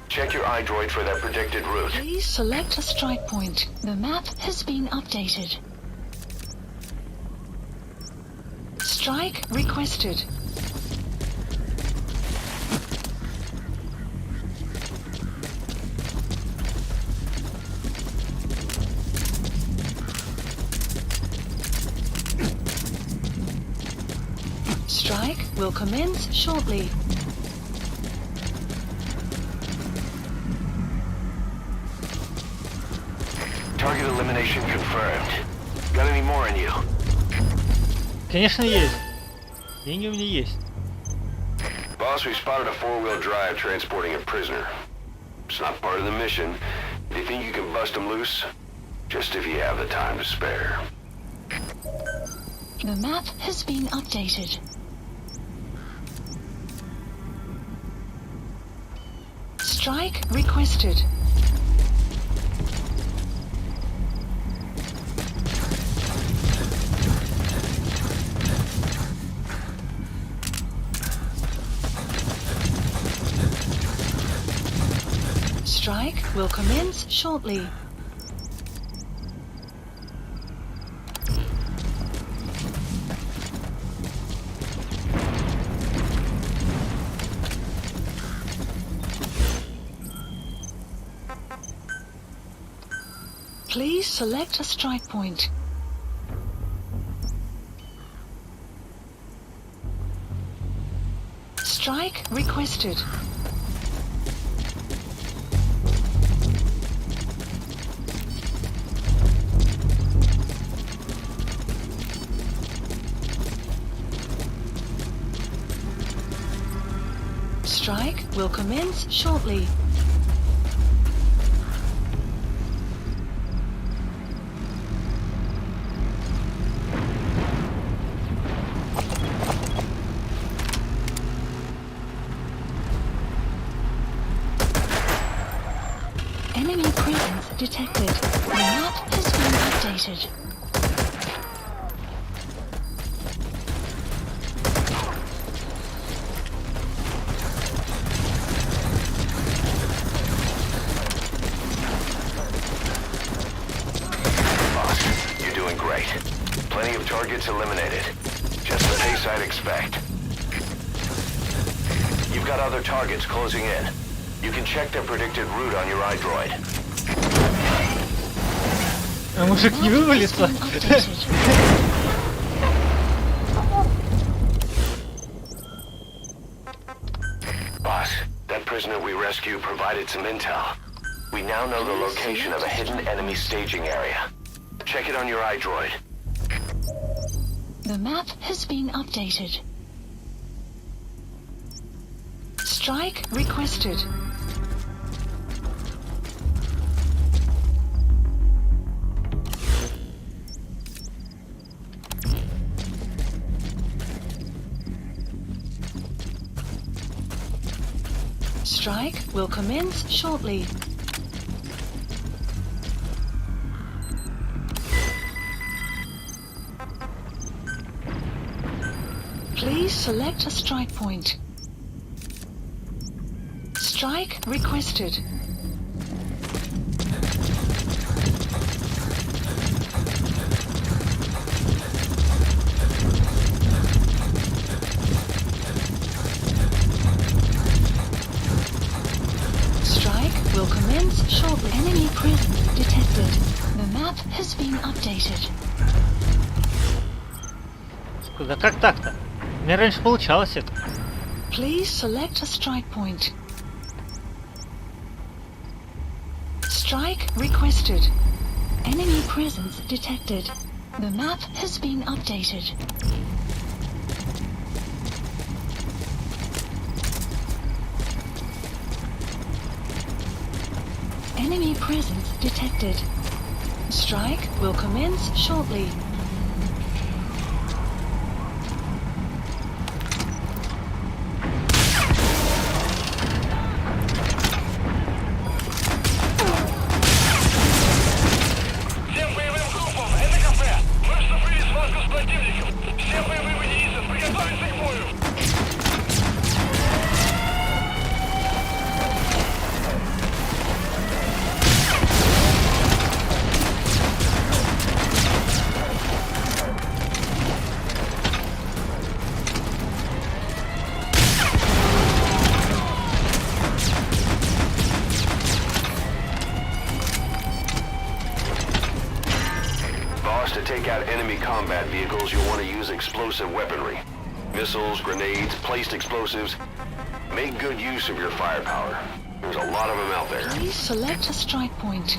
Check your iDroid for their predicted route. Please select a strike point. The map has been updated. Strike requested. Strike will commence shortly. Target elimination confirmed. Got any more in you? Конечно, есть. Деньги у меня есть. Boss, we spotted a four-wheel drive transporting a prisoner. It's not part of the mission. Do you think you can bust him loose? Just if you have the time to spare. The map has been updated. Strike requested. Strike will commence shortly. Please select a strike point. Strike requested. Strike will commence shortly. Enemy presence detected. The map has been updated. Boss, you're doing great. Plenty of targets eliminated. Just the pace I'd expect. You've got other targets closing in. You can check their predicted route on your iDroid. А мужик не вывалится? Boss, that prisoner we rescued provided some intel. We now know the location of a hidden enemy staging area. Check it on your iDroid. The map has been updated. Strike requested. Strike will commence shortly. Please select a strike point. Strike requested. Strike will commence shortly. Enemy presence detected. The map has been updated. Да как так-то? У меня раньше получалось это. Please select a strike point. Strike requested. Enemy presence detected. The map has been updated. Enemy presence detected. Strike will commence shortly. To take out enemy combat vehicles, you'll want to use explosive weaponry. Missiles, grenades, placed explosives. Make good use of your firepower. There's a lot of them out there. Please select a strike point.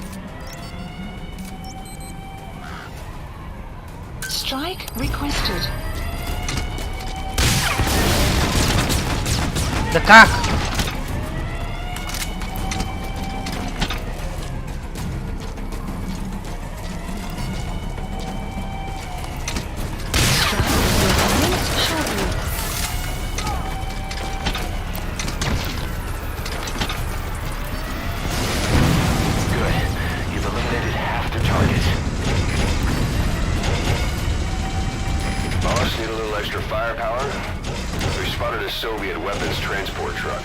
Strike requested. Да как? Firepower? We spotted a Soviet weapons transport truck.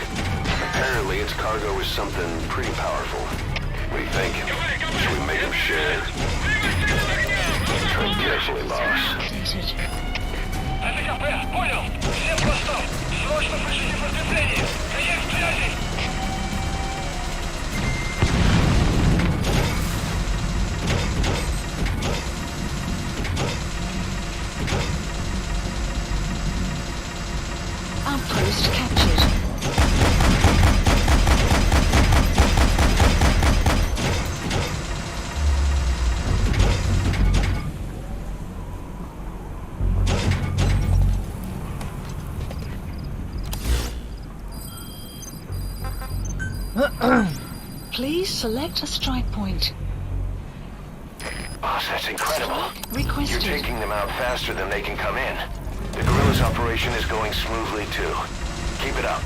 Apparently its cargo is something pretty powerful. What do you think? Should we make them share? Tread carefully, boss. Понял! Всем постам! Срочно пришлите подкрепление! Конец связи! Outpost captured. Please select a strike point. Boss, that's incredible. Requested. You're taking them out faster than they can come in. The guerrillas operation is going smoothly too. Keep it up.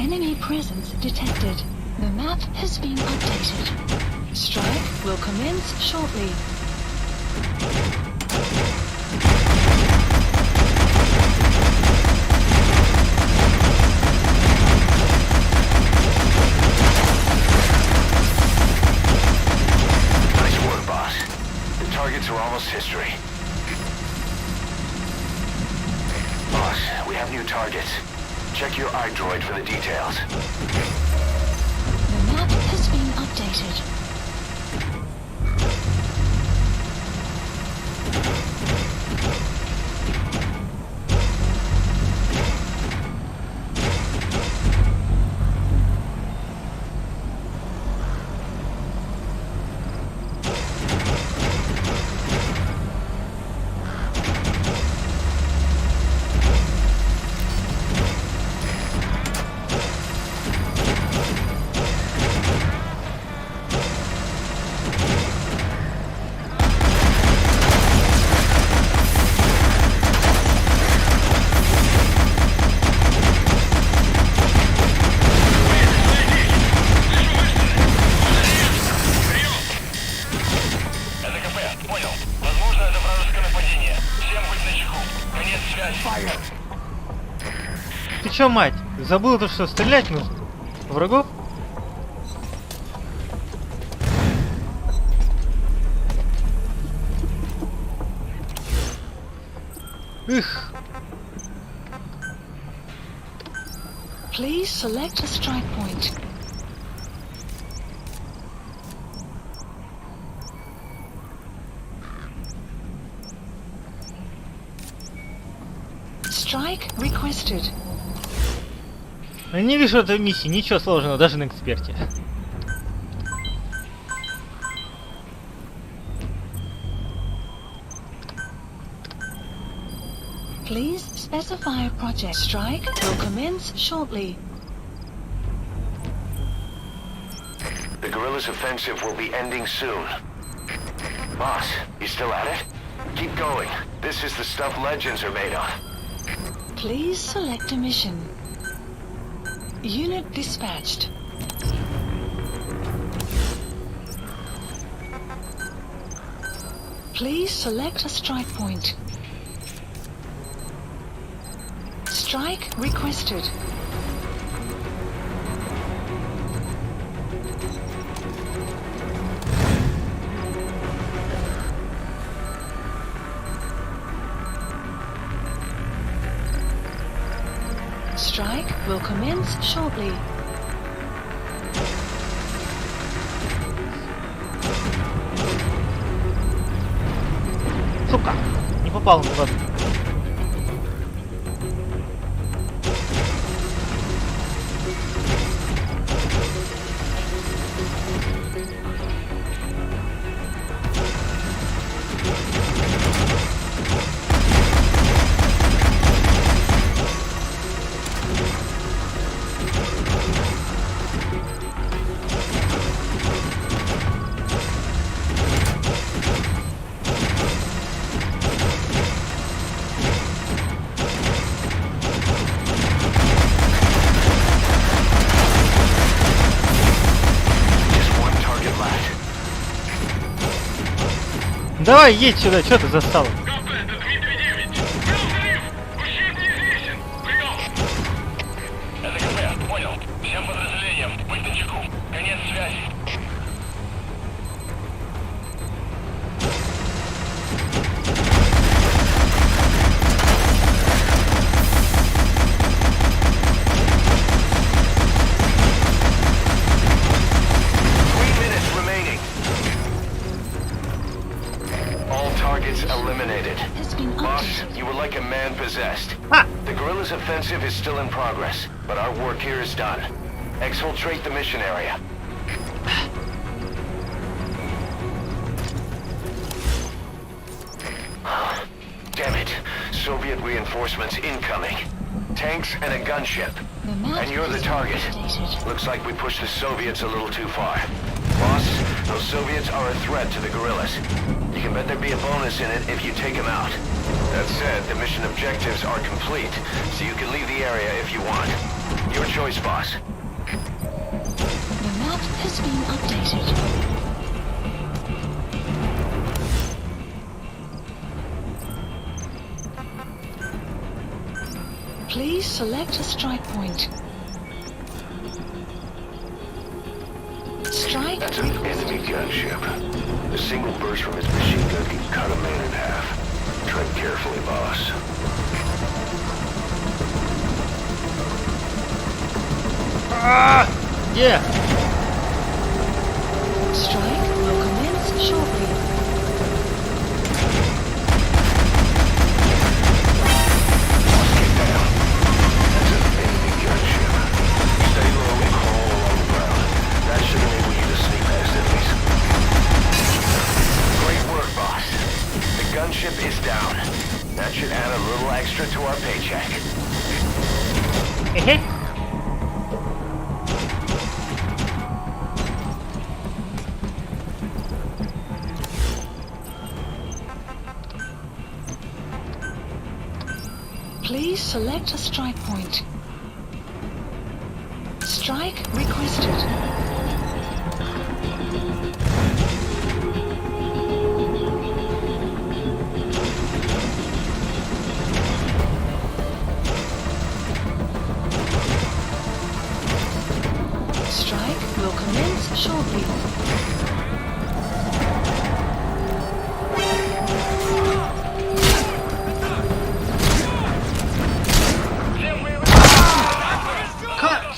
enemy presence detected. The map has been updated. Strike will commence shortly. Nice work, boss. The targets are almost history. Boss, we have new targets. Check your iDroid for the details. The map has been updated. Ты чё, мать? Забыл то, что стрелять нужно? Врагов? Их. Please select a strike point. Strike requested. Я не вижу этой миссии, ничего сложного, даже на эксперте. Please specify a project. Strike will commence shortly. The guerrillas' offensive will be ending soon. Boss, you still at it? Keep going. This is the stuff legends are made of. Please select a mission. Unit dispatched. Please select a strike point. Strike requested. Strike will commence shortly. Сука, не попал в воду. Давай, едь сюда, что ты застал? Eliminated. Boss, you were like a man possessed. The guerrillas' offensive is still in progress, but our work here is done. Exfiltrate the mission area. Damn it. Soviet reinforcements incoming. Tanks and a gunship. And you're the target. Looks like we pushed the Soviets a little too far. Boss, those Soviets are a threat to the guerrillas. You can bet there'd be a bonus in it if you take them out. That said, the mission objectives are complete, so you can leave the area if you want. Your choice, boss. The map has been updated. Please select a strike point. Strike. That's an enemy gunship. A single burst from its machine gun can cut a man in half. Tread carefully, boss. Ah! Yeah. Strike will commence shortly. Gunship is down. That should add a little extra to our paycheck. Please select a strike point. Strike requested. Strike will commence shortly.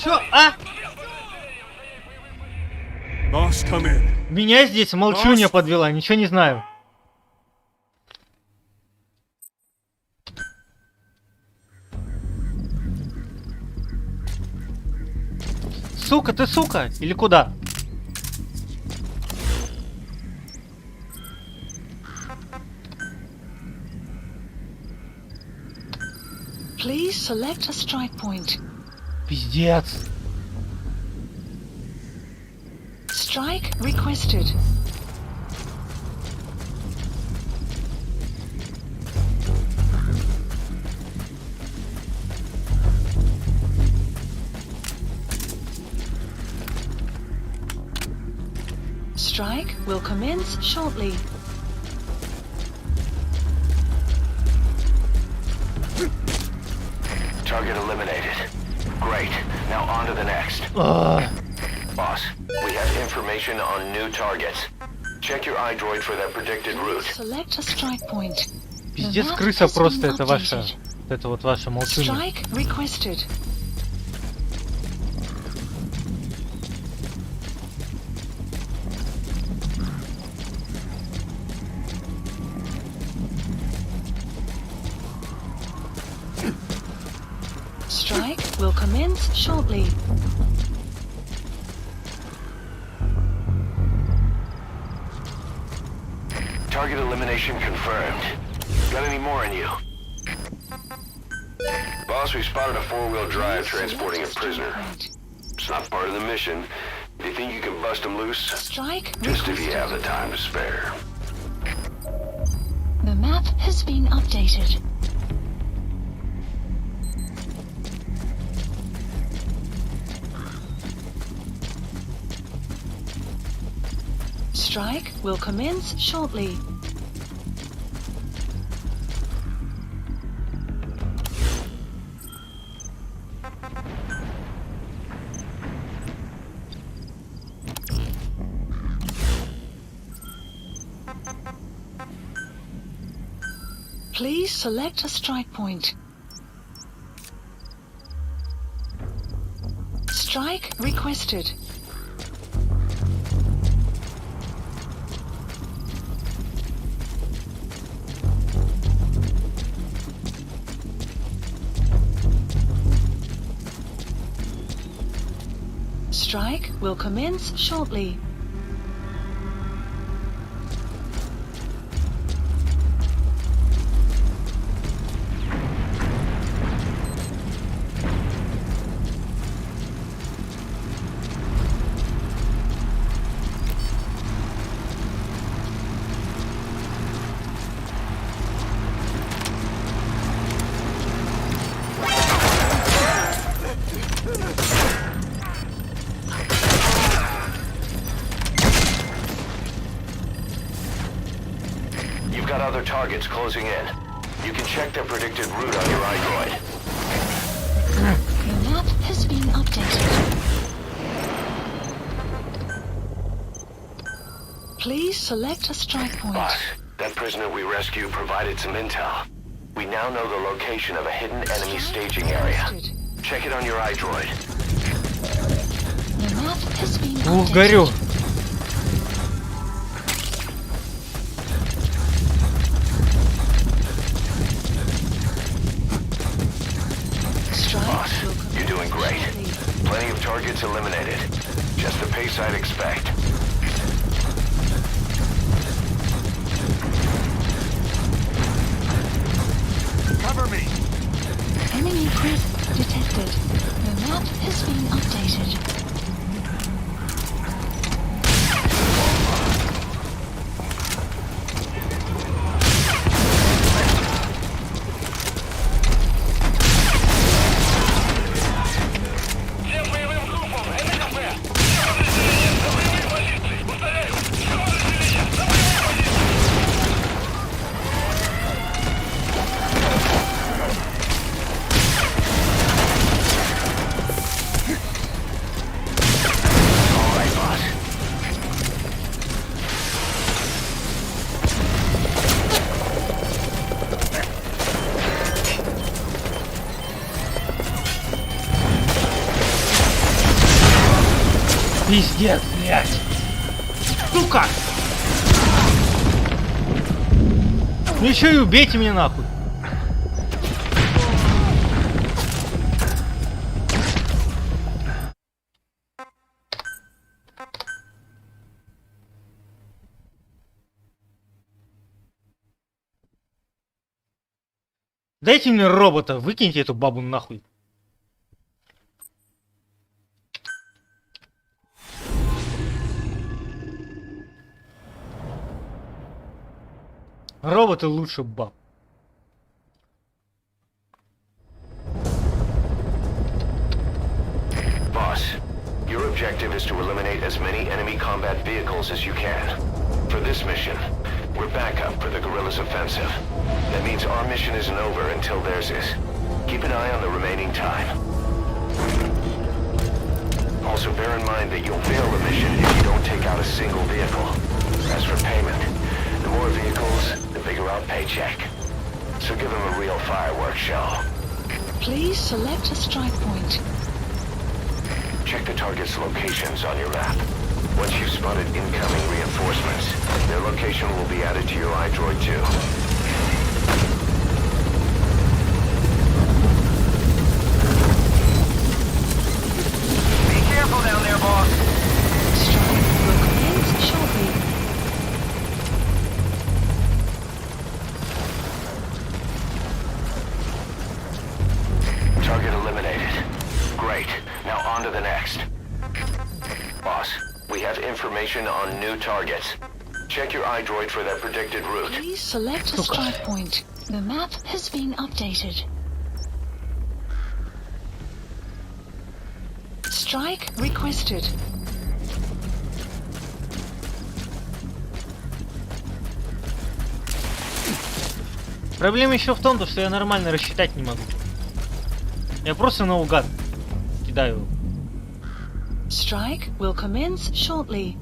Чё? А? Boss, come in. Меня здесь молчунья подвела, ничего не знаю. Сука, ты сука? Или куда? Please select a strike point. Пиздец. Strike requested. Strike will commence shortly. Target eliminated. Great. Now on to the next. Boss, we have information on new targets. Check your iDroid for that predicted route. Select a strike point. Пиздец, крыса просто, это ваша... Это вот ваша молчунья. Strike requested. Strike will commence shortly. Target elimination confirmed. Got any more in you? Boss, we spotted a four-wheel drive transporting a prisoner. It's not part of the mission. Do you think you can bust him loose? Strike Just if you have the time to spare. The map has been updated. Strike will commence shortly. Please select a strike point. Strike requested. Strike will commence shortly. You've got other targets closing in. You can check their predicted route on your iDroid. Your map has been updated. Please select a strike point. Boss, that prisoner we rescued provided some intel. We now know the location of a hidden enemy staging area. Check it on your iDroid. Your map has been Ух, горю. Boss, you're doing great. Plenty of targets eliminated. Just the pace I'd expect. Cover me. Enemy presence detected. Your map has been updated. Всем боевым группам, НКП. Все подразделения на боевые позиции. Повторяю, все подразделения на боевые позиции. All right, boss. Пиздец, блядь. Сука! Ну еще и убейте меня нахуй. Дайте мне робота, выкиньте эту бабу нахуй. Роботы лучше баб. Boss, your objective is to eliminate as many enemy combat vehicles as you can. For this mission, we're backup for the guerrillas' offensive. That means our mission isn't over until theirs is. Keep an eye on the remaining time. Also bear in mind that you'll fail the mission if you don't take out a single vehicle. As for payment, the more vehicles, the bigger our paycheck. So give them a real fireworks show. Please select a strike point. Check the target's locations on your map. Once you've spotted incoming reinforcements, their location will be added to your iDroid too. Be careful down there, boss. Strike will commence shortly. Target eliminated. Great. Now on to the next. Boss, we have information on new targets. Check your iDroid for their predicted route. Please select a strike point. The map has been updated. Strike requested. Проблема еще в том, что я нормально рассчитать не могу. Я просто наугад кидаю. Strike will commence shortly.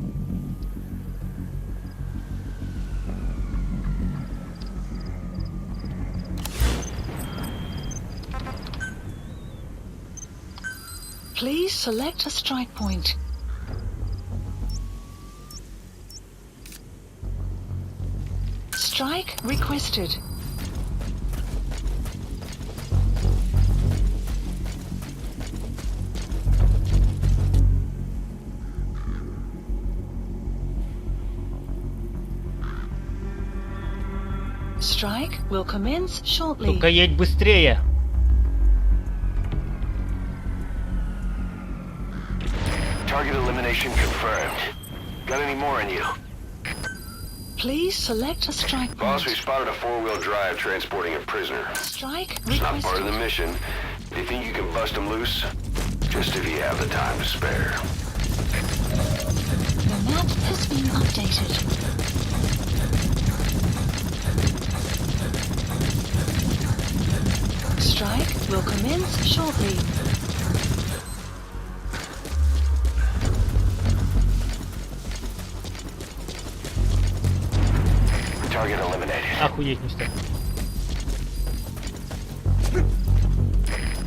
Please select a strike point. Strike requested. Strike will commence shortly. Только едь быстрее. Target elimination confirmed. Got any more in you? Please select a strike Boss, we point. spotted a four-wheel drive transporting a prisoner. Strike It's not part of the requested. mission. Do you think you can bust him loose? Just if you have the time to spare. The map has been updated. Strike will commence shortly. Target eliminated. Охуеть ништяк.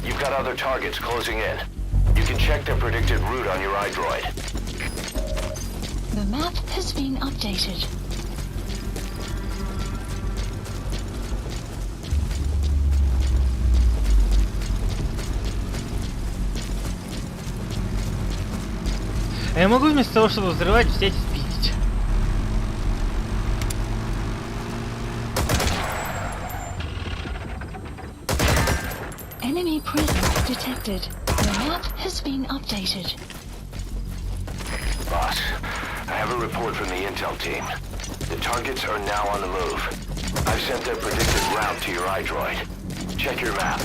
You've got other targets closing in. You can check their predicted route on your iDroid. The map has been updated. А я могу вместо того, чтобы взрывать, взять и спиздить. Enemy presence detected. The map has been updated. Boss, I have a report from the intel team. The targets are now on the move. I've sent their predicted route to your iDroid. Check your map.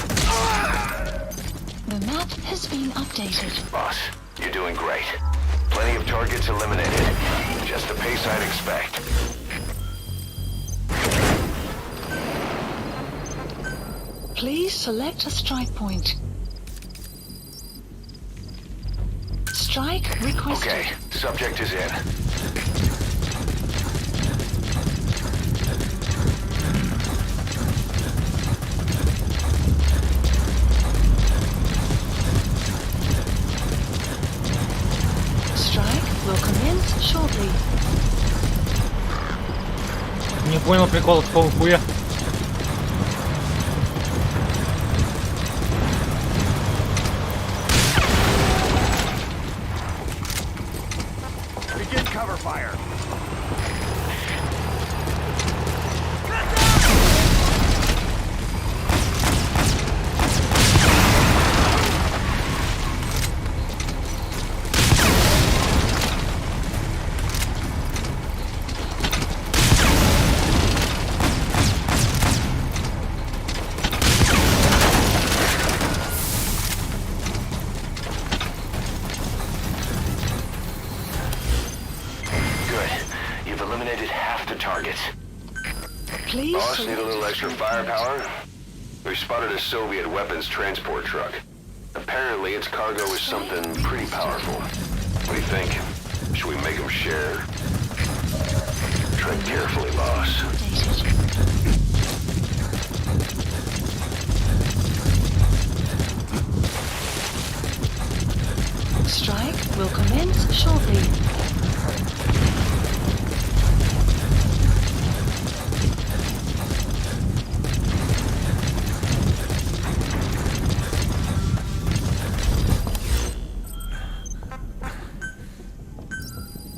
The map has been updated. Boss, you're doing great. Plenty of targets eliminated. Just the pace I'd expect. Please select a strike point. Strike requested. Okay, subject is in. Strike will commence shortly. Не понял прикола, какого хуя. Begin cover fire. Please Boss, need a select little extra firepower? We spotted a Soviet weapons transport truck. Apparently its cargo is something pretty powerful. What do you think? Should we make them share? Tread carefully, boss. Strike will commence shortly.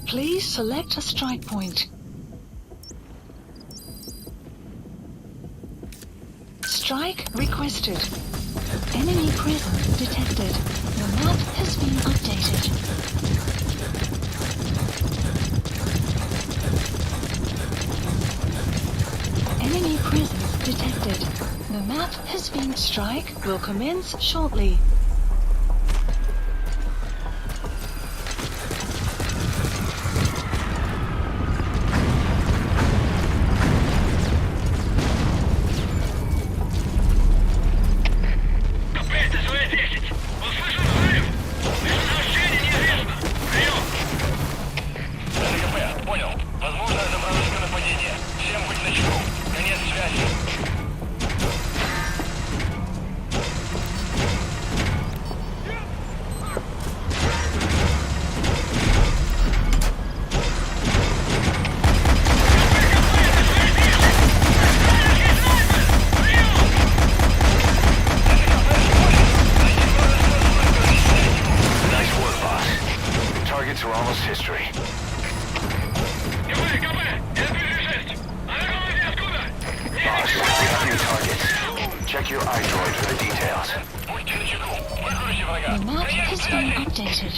Please select a strike point. Strike requested. Enemy presence detected. The map has been updated. Enemy presence detected. The map has been. Strike will commence shortly. Check your iDroid for the details. The map has been updated.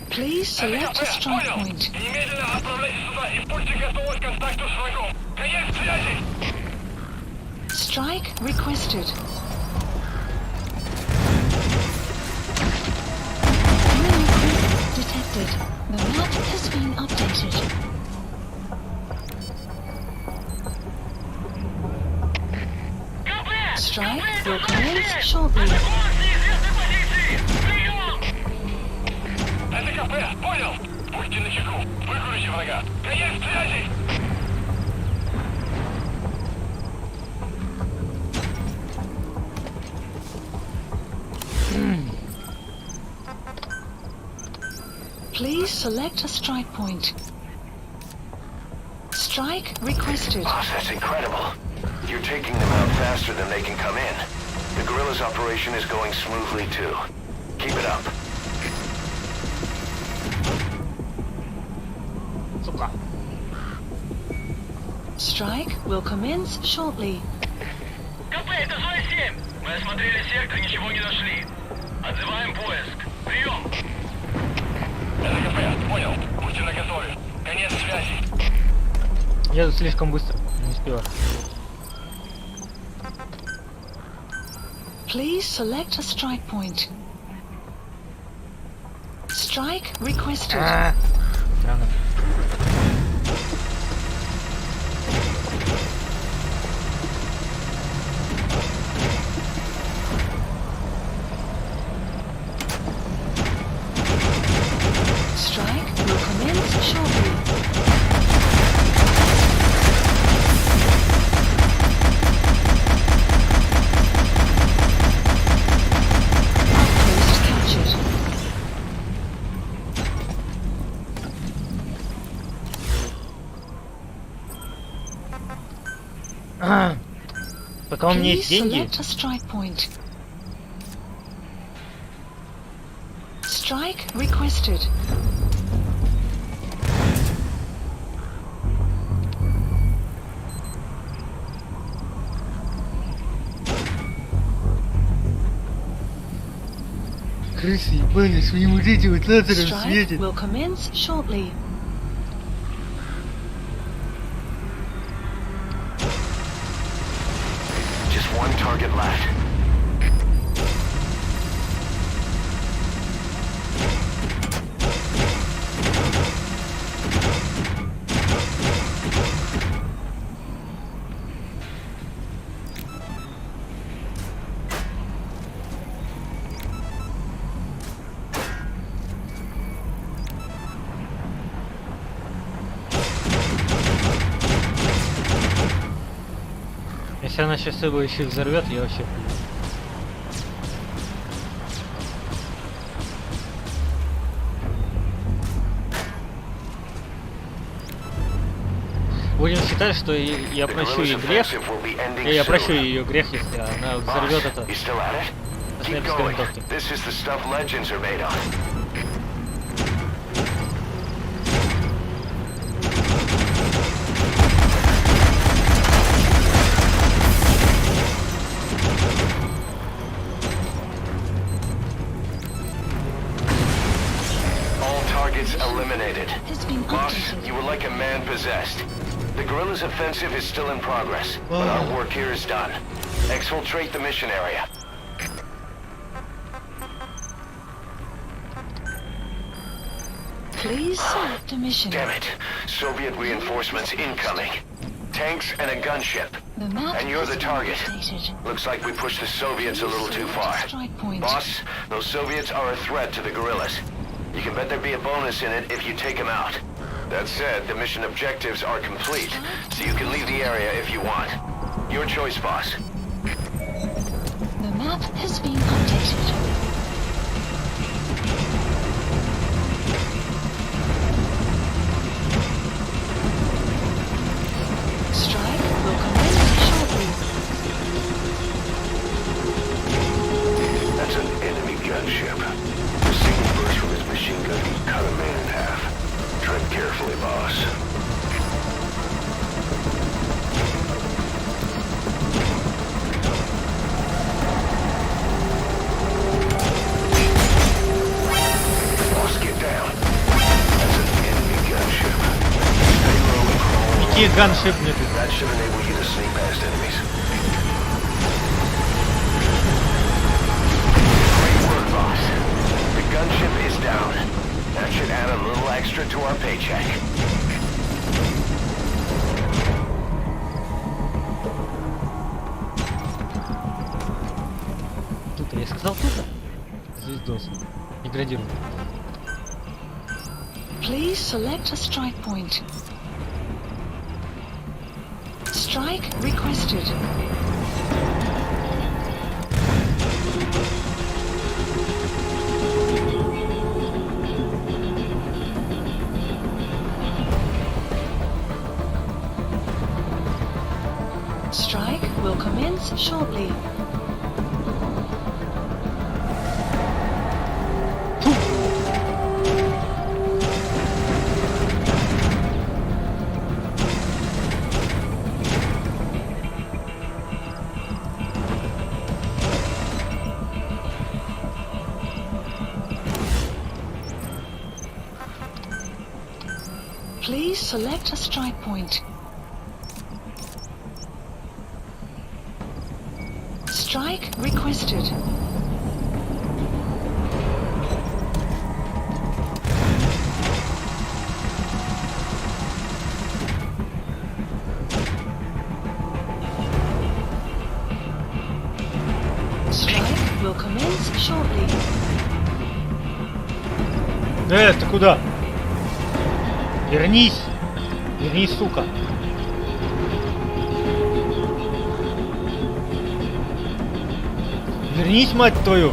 Please select a strike point. Немедленно отправляйся сюда и будьте готовы к контакту с врагом. Конец связи! Strike requested. Enemy presence detected. The map has been updated. Strike will commence shortly. Это КП, понял? Будьте начеку, выкурите врага. Конец связи! Please select a strike point. Strike requested. Boss, that's incredible. You're taking them out faster than they can come in. The guerrillas' operation is going smoothly, too. Keep it up. Сука. Strike will commence shortly. КП, это зона 7. Мы осмотрели сектор, ничего не нашли. Отзываем поиск. Прием! Это КП, понял. Будьте наготове. Конец связи. Я тут слишком быстро. Не успеваю. Please select a strike point. Strike requested. Странно. Strike will commence shortly. Outpost captured. Пока у меня Please есть деньги, select a strike point. Strike requested. крысы ебали своим вот этим вот лазером Strike светит. will commence shortly. Just one target left. Если она сейчас его еще взорвет, я вообще... Будем считать, что я прощу ее грех. Я прощу ее грех, если она взорвет это. На экспериментовке. This is the stuff legends are made of. Eliminated. Boss, you were like a man possessed. The guerrillas' offensive is still in progress, but our work here is done. Exfiltrate the mission area. Please select a mission. Damn it. Soviet reinforcements incoming. Tanks and a gunship. The map And you're the has been target. updated. Looks like we pushed the Soviets a little too far. Strike point. Boss, those Soviets are a threat to the guerrillas. You can bet there'd be a bonus in it if you take them out. That said, the mission objectives are complete, so you can leave the area if you want. Your choice, boss. The map has been updated. Strike will commence shortly. That's an enemy gunship. The single burst from his machine gun can cut a man in half. Tread carefully, boss. Boss, get down. That's an enemy gunship. Stay low and crawl. Какие ганшип мне тут? you to sneak past enemies. Great work, boss. The gunship is down. That should add a little extra to our paycheck. Тут я сказал тут. Звездос. Деградирует. Please select a strike point. Strike requested. Strike will commence shortly. Please select a strike point. Strike requested. Strike will commence shortly. Ты куда? Вернись! Вернись, сука! Вернись, мать твою!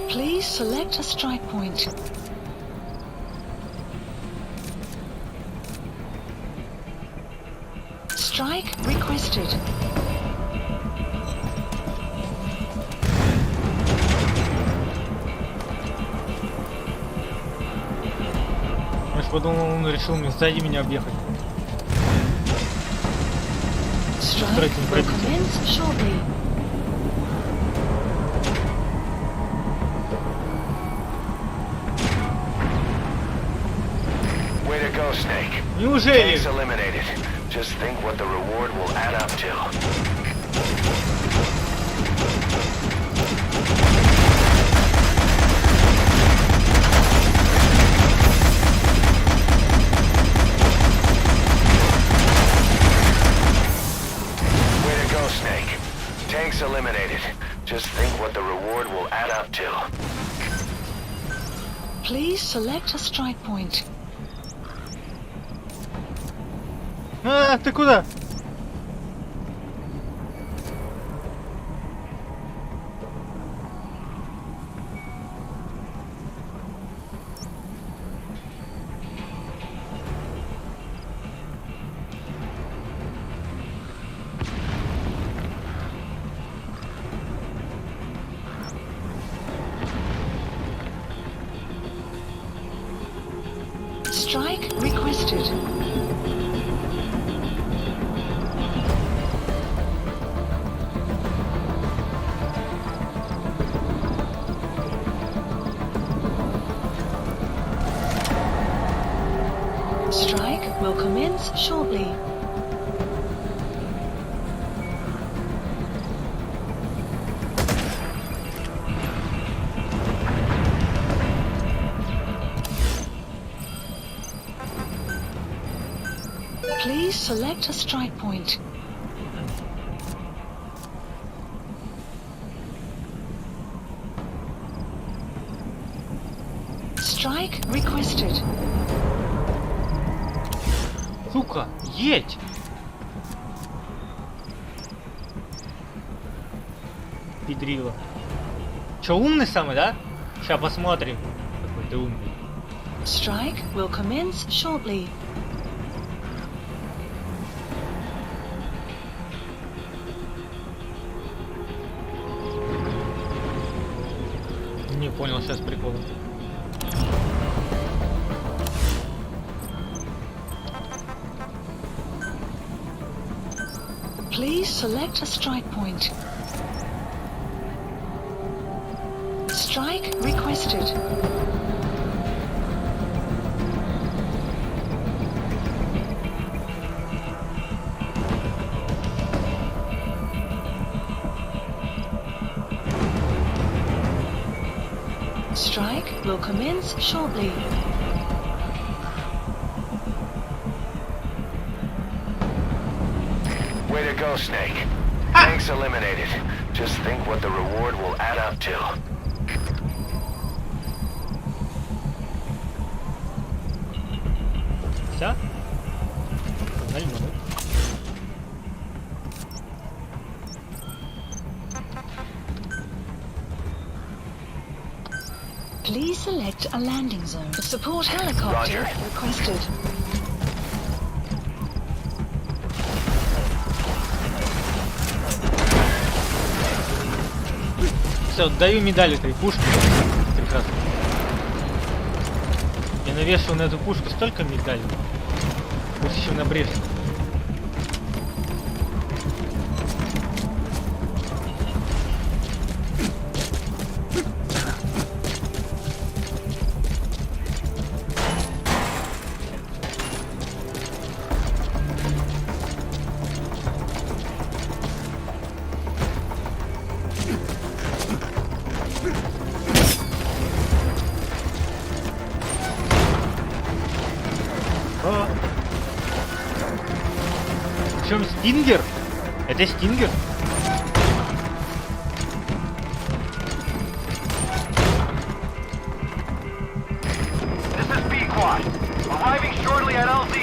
Please select a strike point. Strike requested. Я ж подумал, он решил мне сзади меня объехать. Strike will commence shortly. Way to go, Snake. Неужели? Tanks eliminated. Just think what the reward will add up to. Way to go, Snake. Tanks eliminated. Just think what the reward will add up to. Please select a strike point. А, ты куда? Strike requested. Strike will commence shortly. Please select a strike point. Strike requested. Сука, едь! Педрила. Че, умный самый, да? Сейчас посмотрим. Какой ты умный. Strike will commence shortly. Не понял сейчас прикол. Please select a strike point. Strike requested. Strike will commence shortly. Way to go, Snake. Tanks eliminated. Just think what the reward will add up to. Все? Погнали домой. Please select a landing zone. A support helicopter Roger. requested. Все, даю медаль этой пушке. Прекрасно. Я навешиваю на эту пушку столько медалей. Пусть еще набрежет. Причем Стингер? Это Стингер? This is B-Quad. Arriving shortly at LZ.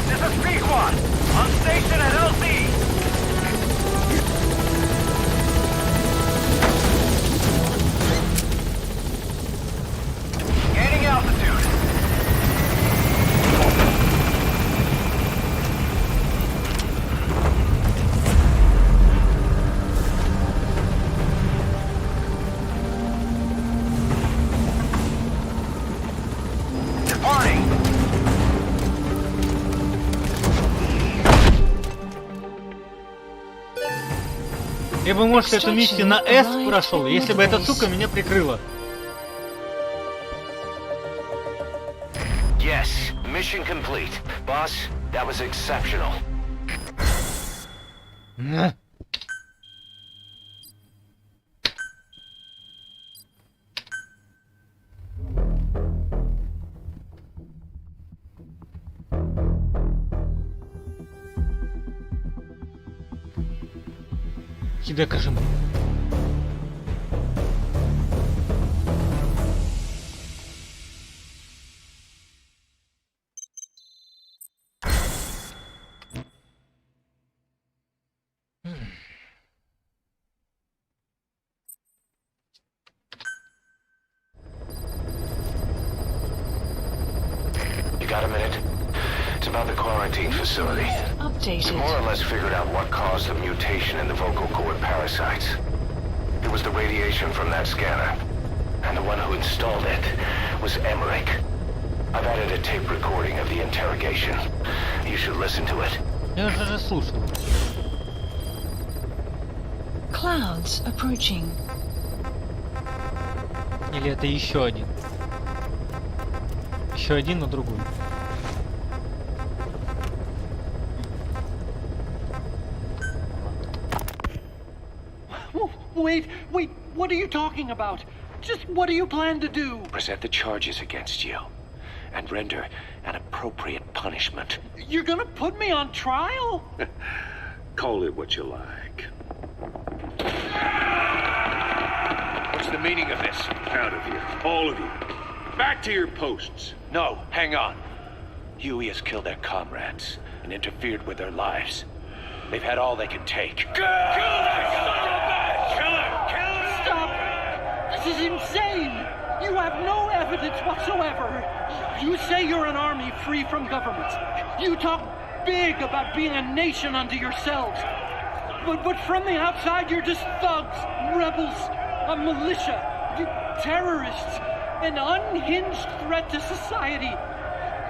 This is B-Quad. On station at LZ. Gaining altitude. Departing. Я бы, может, эту миссию на S прошел, если бы эта сука меня прикрыла. Yes, mission complete. Boss, that was exceptional. Хидекажима. You got a minute? It's about the quarantine facility. It's Updated. more or less figured out what caused the mutation in the vocal cord parasites. It was the radiation from that scanner. And the one who installed it was Emmerich. I've added a tape recording of the interrogation. You should listen to it. Я уже слушал. Clouds approaching. Или это еще один? Еще один, но другой. Wait, what are you talking about? Just what do you plan to do? Present the charges against you and render an appropriate punishment. You're gonna put me on trial? Call it what you like. What's the meaning of this? Out of here. All of you. Back to your posts. No, hang on. Huey has killed their comrades and interfered with their lives. They've had all they can take. Kill that son of a bitch! Kill her! Stop! This is insane! You have no evidence whatsoever. You say you're an army free from government. You talk big about being a nation unto yourselves. But from the outside, you're just thugs, rebels, a militia, terrorists, an unhinged threat to society.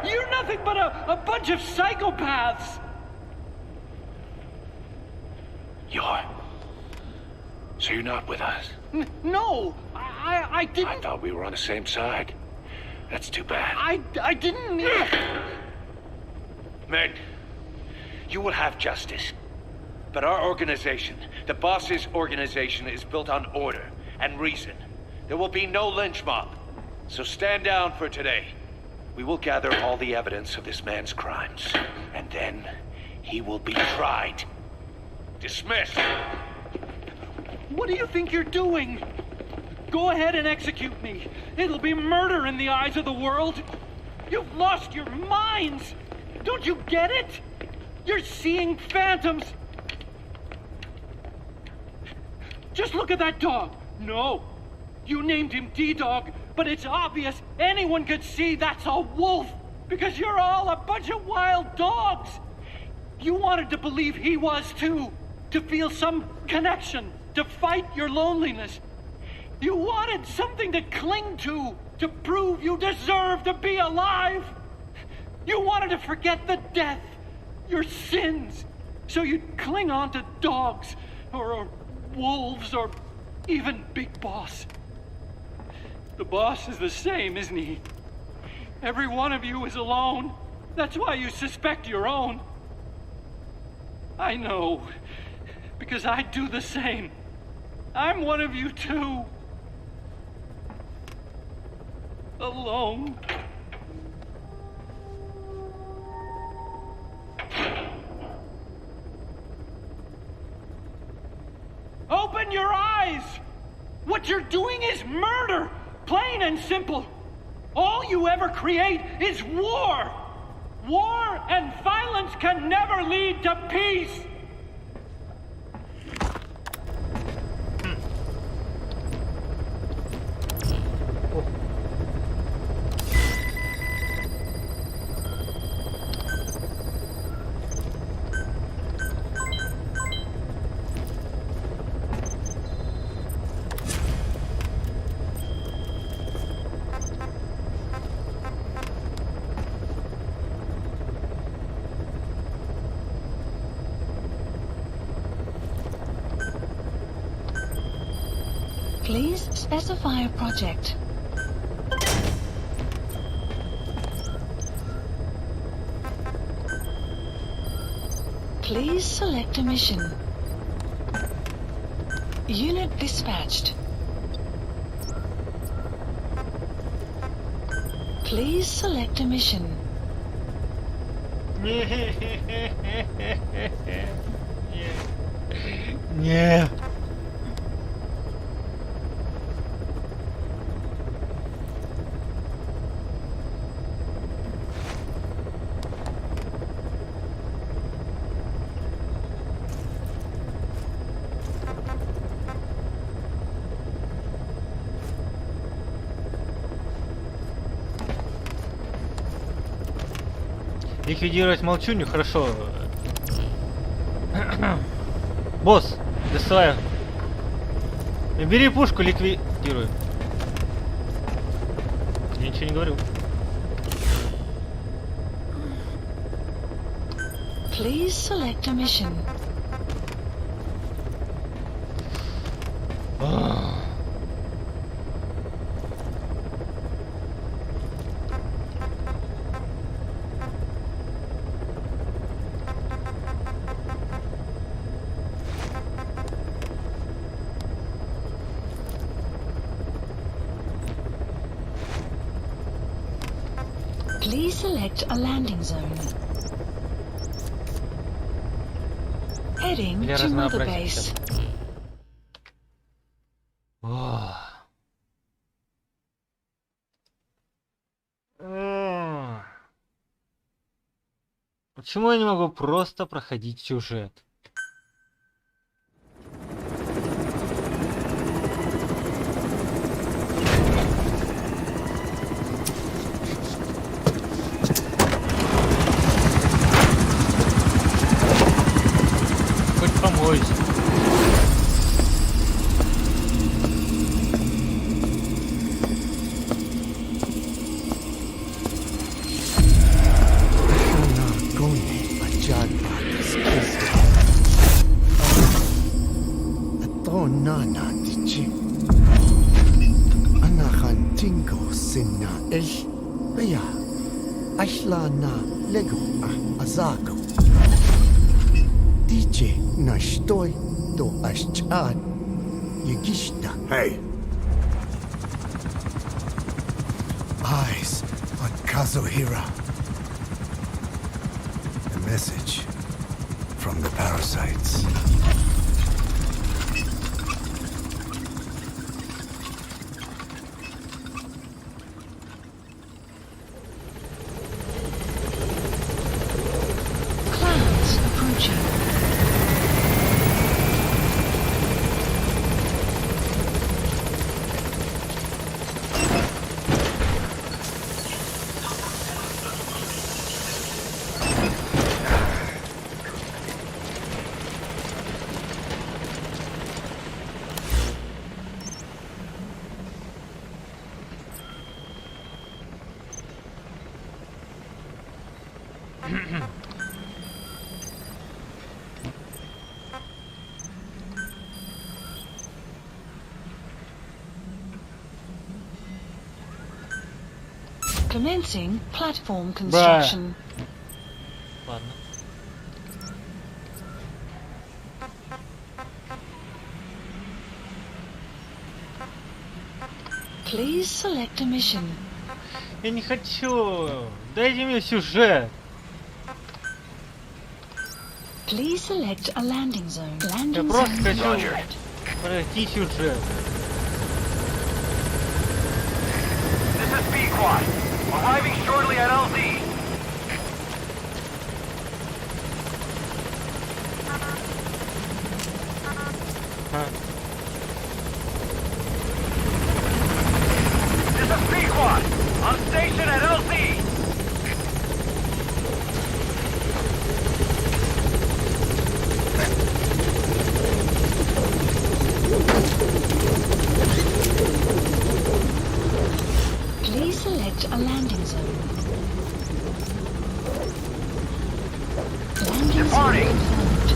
You're nothing but a bunch of psychopaths. So you're not with us? No, I didn't. I thought we were on the same side. That's too bad. I didn't mean. Men, you will have justice. But our organization, the boss's organization, is built on order and reason. There will be no lynch mob. So stand down for today. We will gather all the evidence of this man's crimes. And then he will be tried. Dismissed. What do you think you're doing? Go ahead and execute me. It'll be murder in the eyes of the world. You've lost your minds. Don't you get it? You're seeing phantoms. Just look at that dog. No, you named him D-Dog, but it's obvious anyone could see that's a wolf because you're all a bunch of wild dogs. You wanted to believe he was too, to feel some connection, to fight your loneliness. You wanted something to cling to prove you deserve to be alive. You wanted to forget the death, your sins, so you'd cling on to dogs, or wolves, or even Big Boss. The boss is the same, isn't he? Every one of you is alone. That's why you suspect your own. I know, because I do the same. I'm one of you too. Alone. Open your eyes! What you're doing is murder! Plain and simple. All you ever create is war! War and violence can never lead to peace! Please specify a project. Please select a mission. Unit dispatched. Please select a mission. Не. Ликвидировать молчунью, хорошо. Босс, доставай. Бери пушку, ликвидируй. Я ничего не говорю. Please select a mission. Please select a landing zone. Heading to Mother Base. Почему я не могу просто проходить сюжет? Хоть помойся. nana dichi. Anahan tingo sinna ish. Baya. Ashla na lego azago. DJ na stoy do ashchad. Yagishta. Hey. Eyes on Kazuhira. A message from the parasites. Clouds approaching. Commencing platform construction. Ладно. Please select a mission. Я не хочу. Дайте мне сюжет. Please select a landing zone. Я Landing просто zone хочу locked. пройти сюжет. This is B-Quad. Arriving shortly at LZ. This is B-Quad. On station at LZ. Please select a landing zone. Landing Departing. zone confirmed.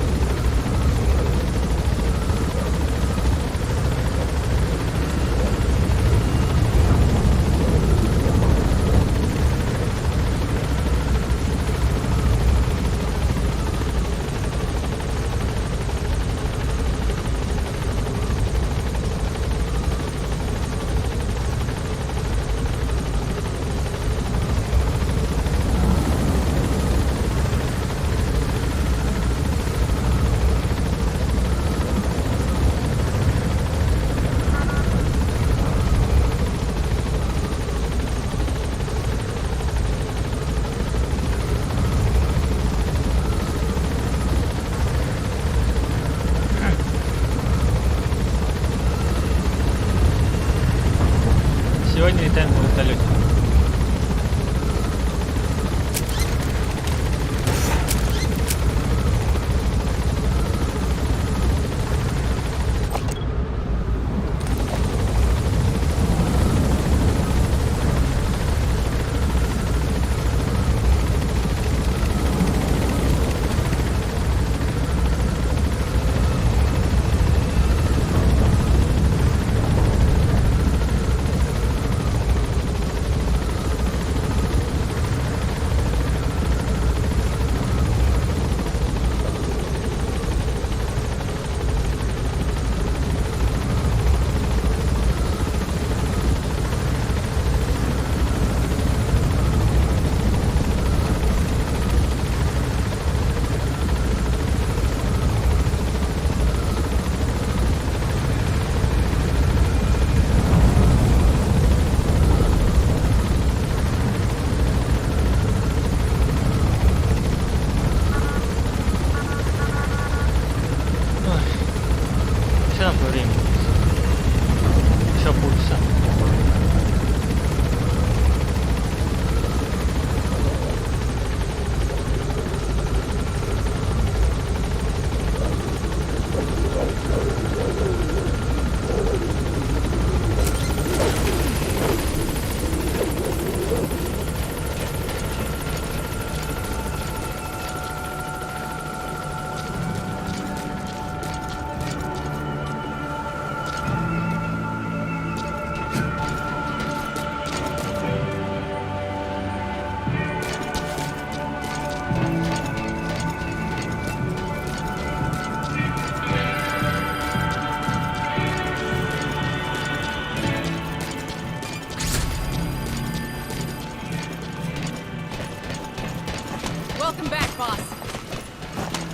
Welcome back, boss.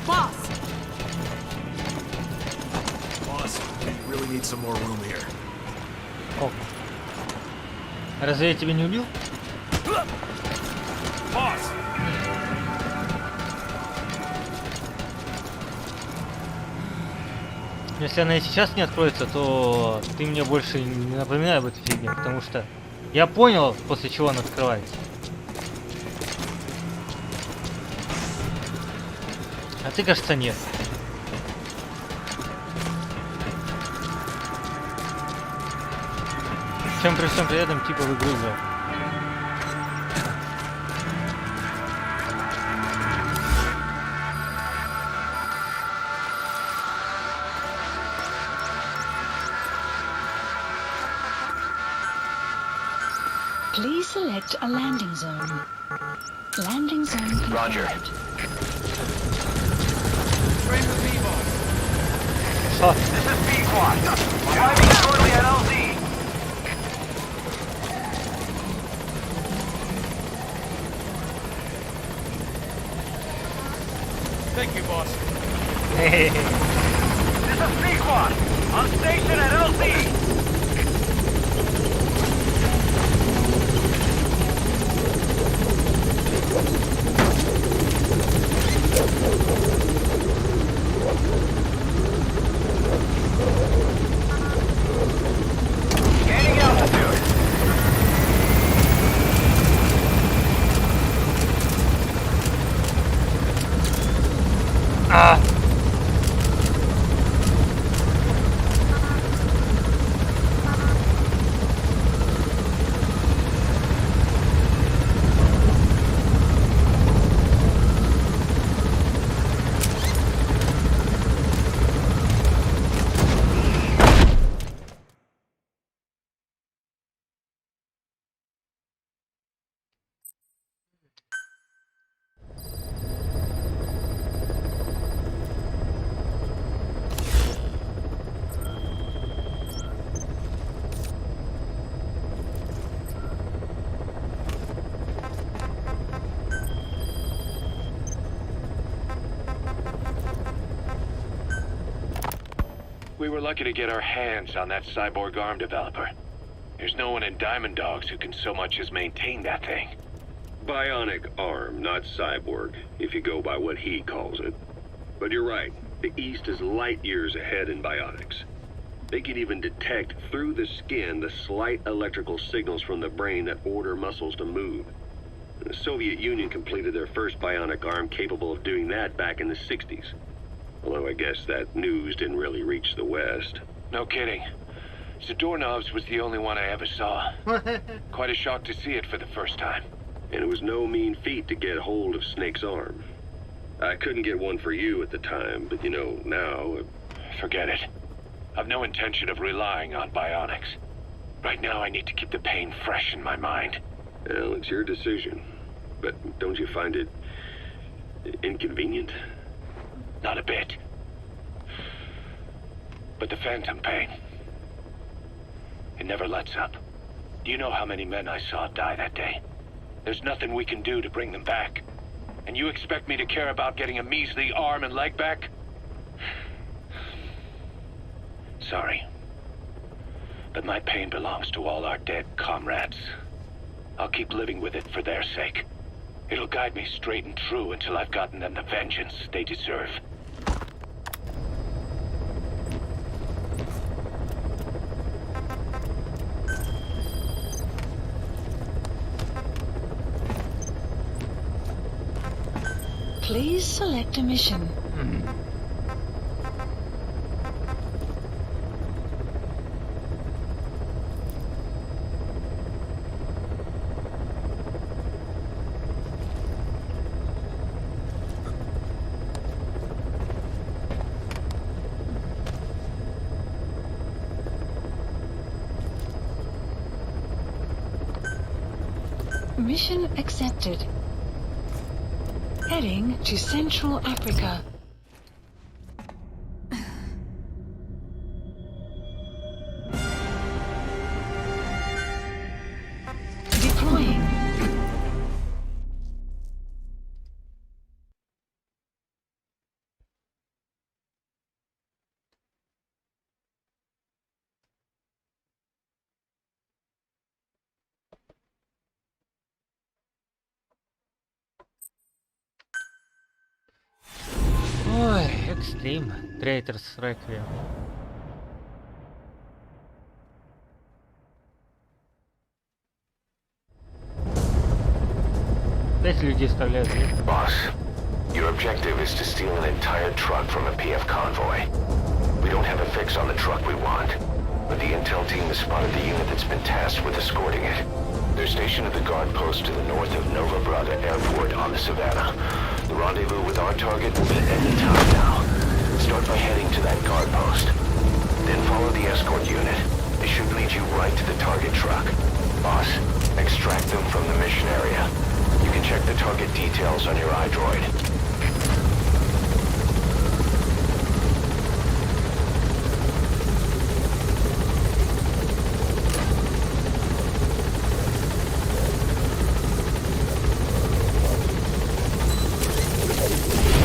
Boss! Boss, we really need some more room here. О. Разве я тебя не убил? Boss! Если она и сейчас не откроется, то ты мне больше не напоминай об этой фигне, потому что я понял, после чего она открывается. А ты, кажется, нет. Чем при всем при этом типа в игру играл. Please select a landing zone. Landing zone confirmed. Roger. This is B-Quad. Arriving shortly at LZ. Thank you, boss. This is B-Quad. On station at LZ. Scanning altitude. А! We were lucky to get our hands on that cyborg arm developer. There's no one in Diamond Dogs who can so much as maintain that thing. Bionic arm, not cyborg, if you go by what he calls it. But you're right, the East is light years ahead in bionics. They can even detect through the skin the slight electrical signals from the brain that order muscles to move. The Soviet Union completed their first bionic arm capable of doing that back in the 60s. Although I guess that news didn't really reach the West. No kidding. Zadornov's was the only one I ever saw. Quite a shock to see it for the first time. And it was no mean feat to get hold of Snake's arm. I couldn't get one for you at the time, but you know, now... Forget it. I've no intention of relying on bionics. Right now I need to keep the pain fresh in my mind. Well, it's your decision. But don't you find it... inconvenient? Not a bit. But the phantom pain... it never lets up. Do you know how many men I saw die that day? There's nothing we can do to bring them back. And you expect me to care about getting a measly arm and leg back? Sorry. But my pain belongs to all our dead comrades. I'll keep living with it for their sake. It'll guide me straight and true until I've gotten them the vengeance they deserve. Please select a mission. Mission accepted. Heading to Central Africa. Deploying. Экстрим. Трейтерс Реквием. 5 людей вставляют. Boss, your objective is to steal an entire truck from a PF convoy. We don't have a fix on the truck we want, but the intel team has spotted the unit that's been tasked with escorting it. They're stationed at the guard post to the north of Nova Braga Airport on the Savannah. The rendezvous with our target will be at any time now. Start by heading to that guard post. Then follow the escort unit. They should lead you right to the target truck. Boss, extract them from the mission area. You can check the target details on your iDroid.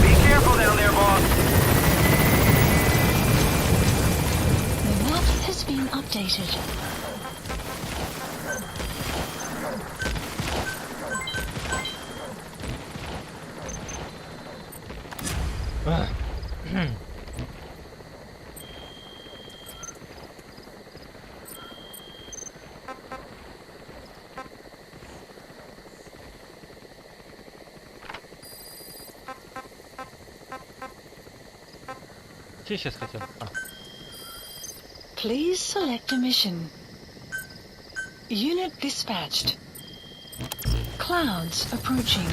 Be careful down there, boss. The map has been updated. Что я сейчас хотел? Please select a mission. Unit dispatched. Clouds approaching.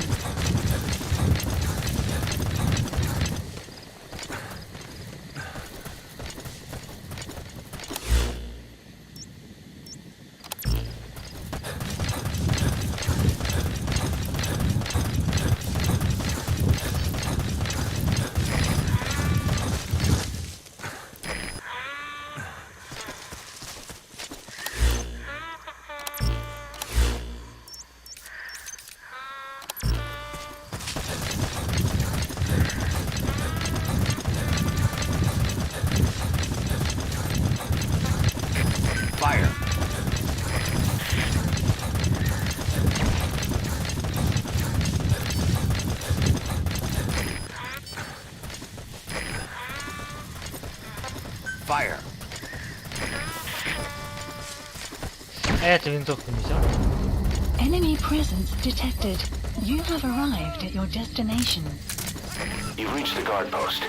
Fire! Fire! Это винтовку не взял. Enemy presence detected. You have arrived at your destination. You've reached the guard post.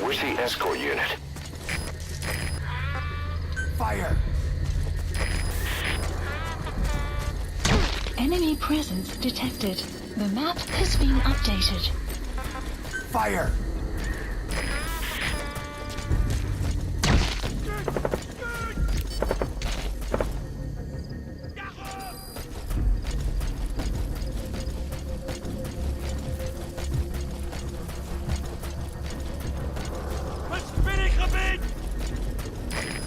Where's the escort unit? Fire! Enemy presence detected. The map has been updated. Fire!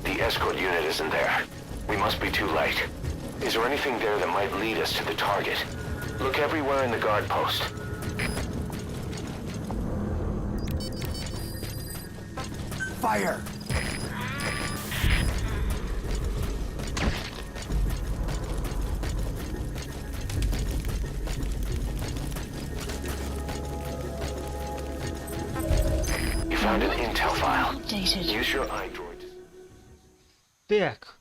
The escort unit isn't there. We must be too late. Is there anything there that might lead us to the target? Look everywhere in the guard post. Fire! You found an intel file. Updated. Use your iDroid. Так.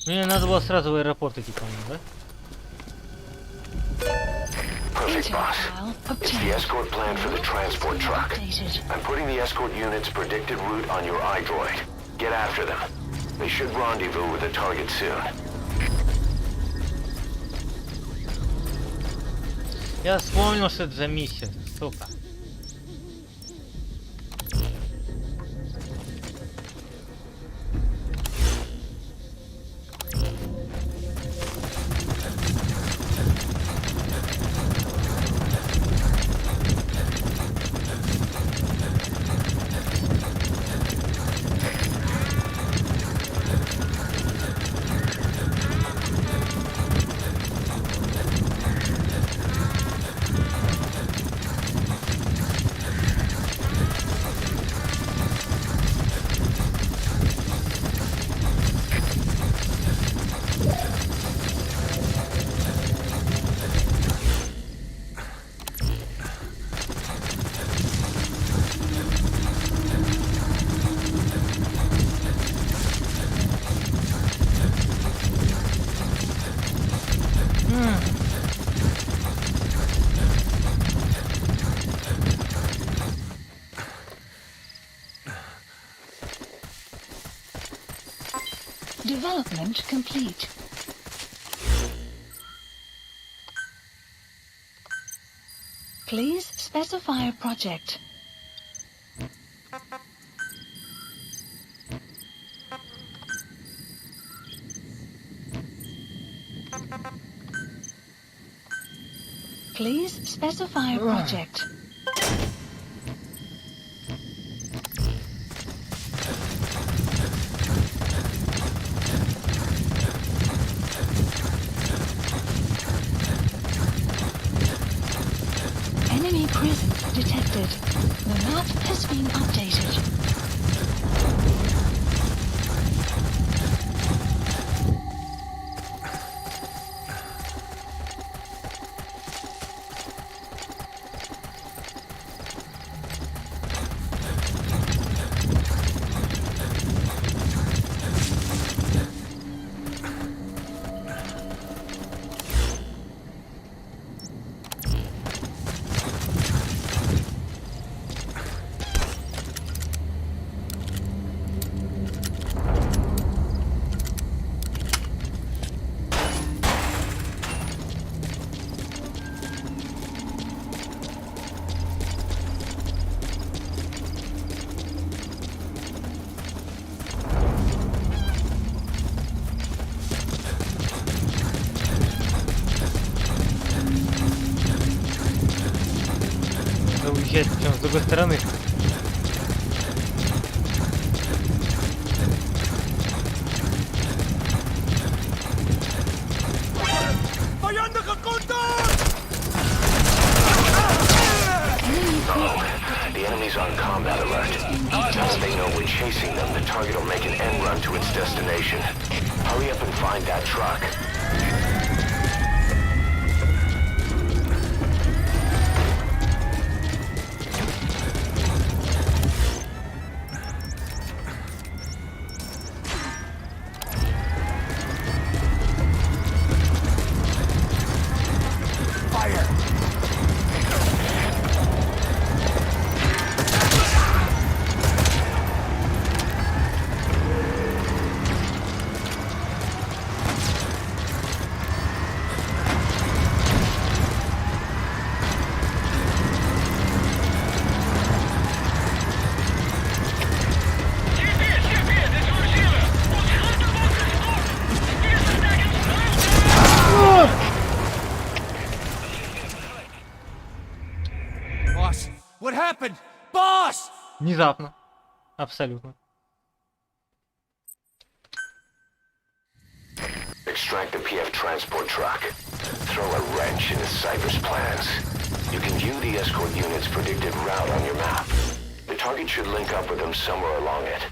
Мне надо было сразу в аэропорт идти, по-моему, да? Perfect, boss. It's the escort plan for the transport truck. I'm putting the escort unit's predicted route on your iDroid. Get after them. They should rendezvous with the target soon. Я вспомнил, что это за миссия. Сука. Development complete. Please specify a project. Please specify a project. Enemy prison detected. The map has been updated. Уезжать прям с другой стороны. The enemy's on combat alert. Now they know we're chasing them, the target will make an end run to its destination. Hurry up and find that truck. What happened? Boss! Внезапно. Абсолютно. Extract the PF transport truck. Throw a wrench into Cypher's plans. You can view the escort unit's predicted route on your map. The target should link up with them somewhere along it.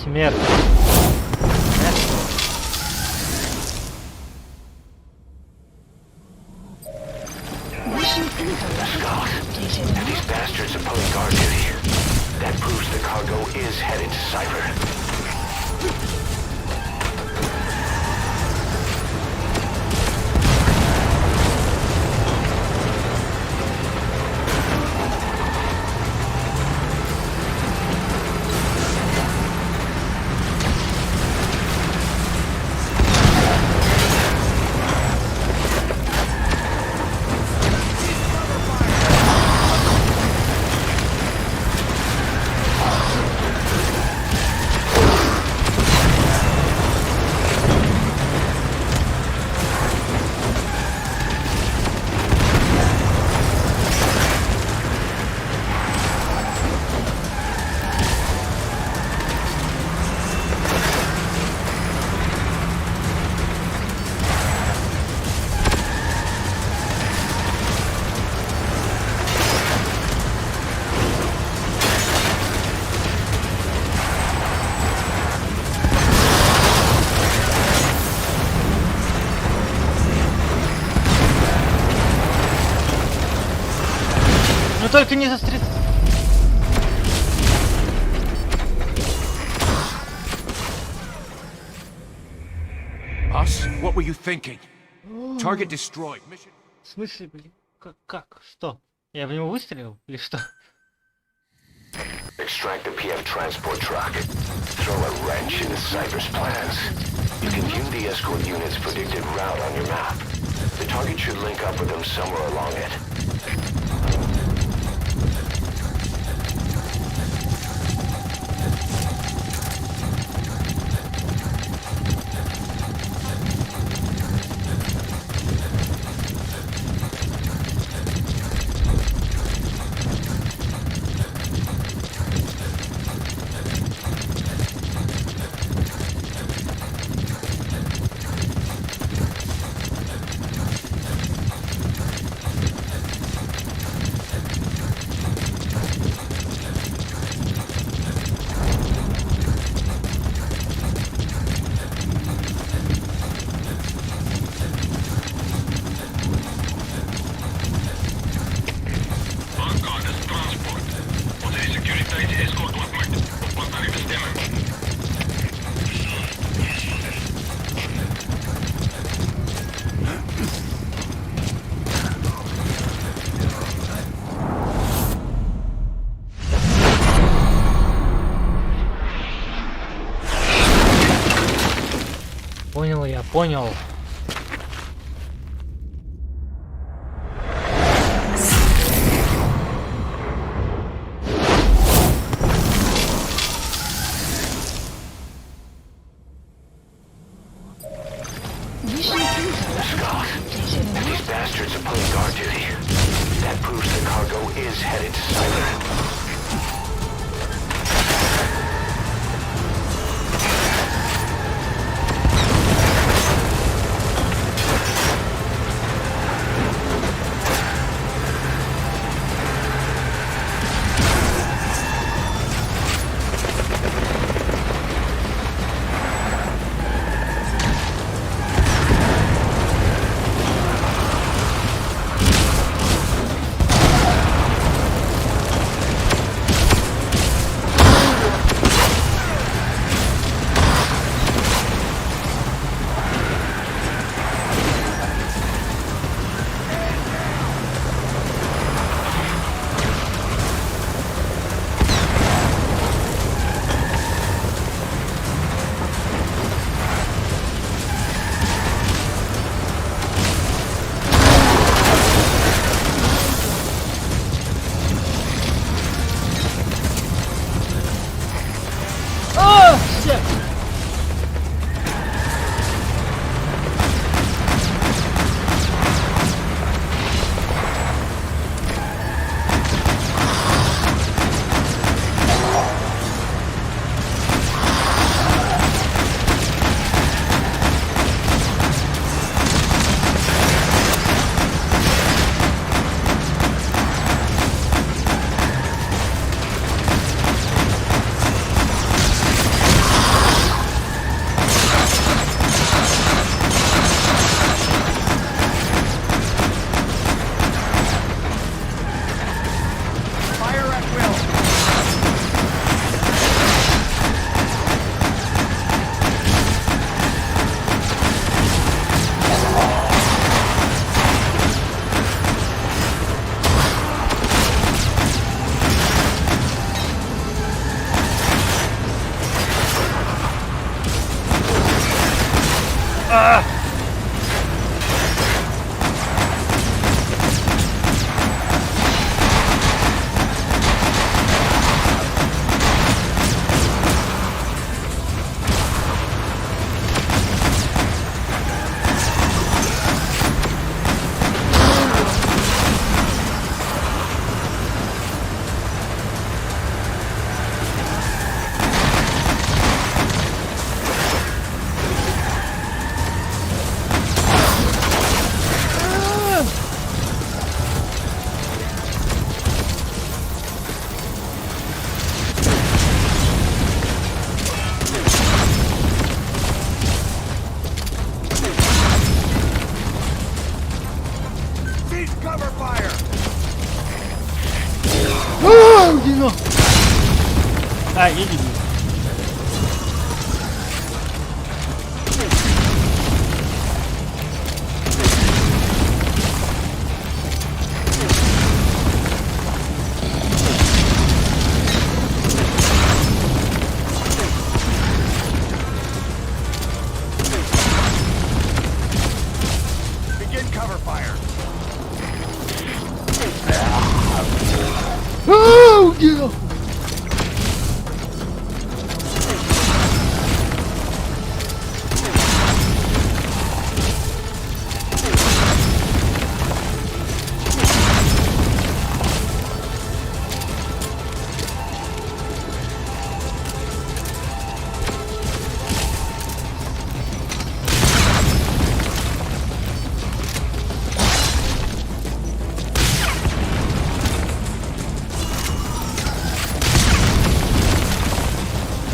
Смерть. These bastards are pulling guard duty. That proves the cargo is headed to Cypher. только не застрял. Us? What were you thinking? Target destroyed. Mission... В смысле, блин? Как? Что? Я в него выстрелил? Или что? Extract the PF transport truck. Throw a wrench into Cypher's plans. You can view the escort unit's predicted route on your map. The target should link up with them somewhere along it. Понял. These bastards are pulling guard duty. That proves the cargo is headed to Cypher.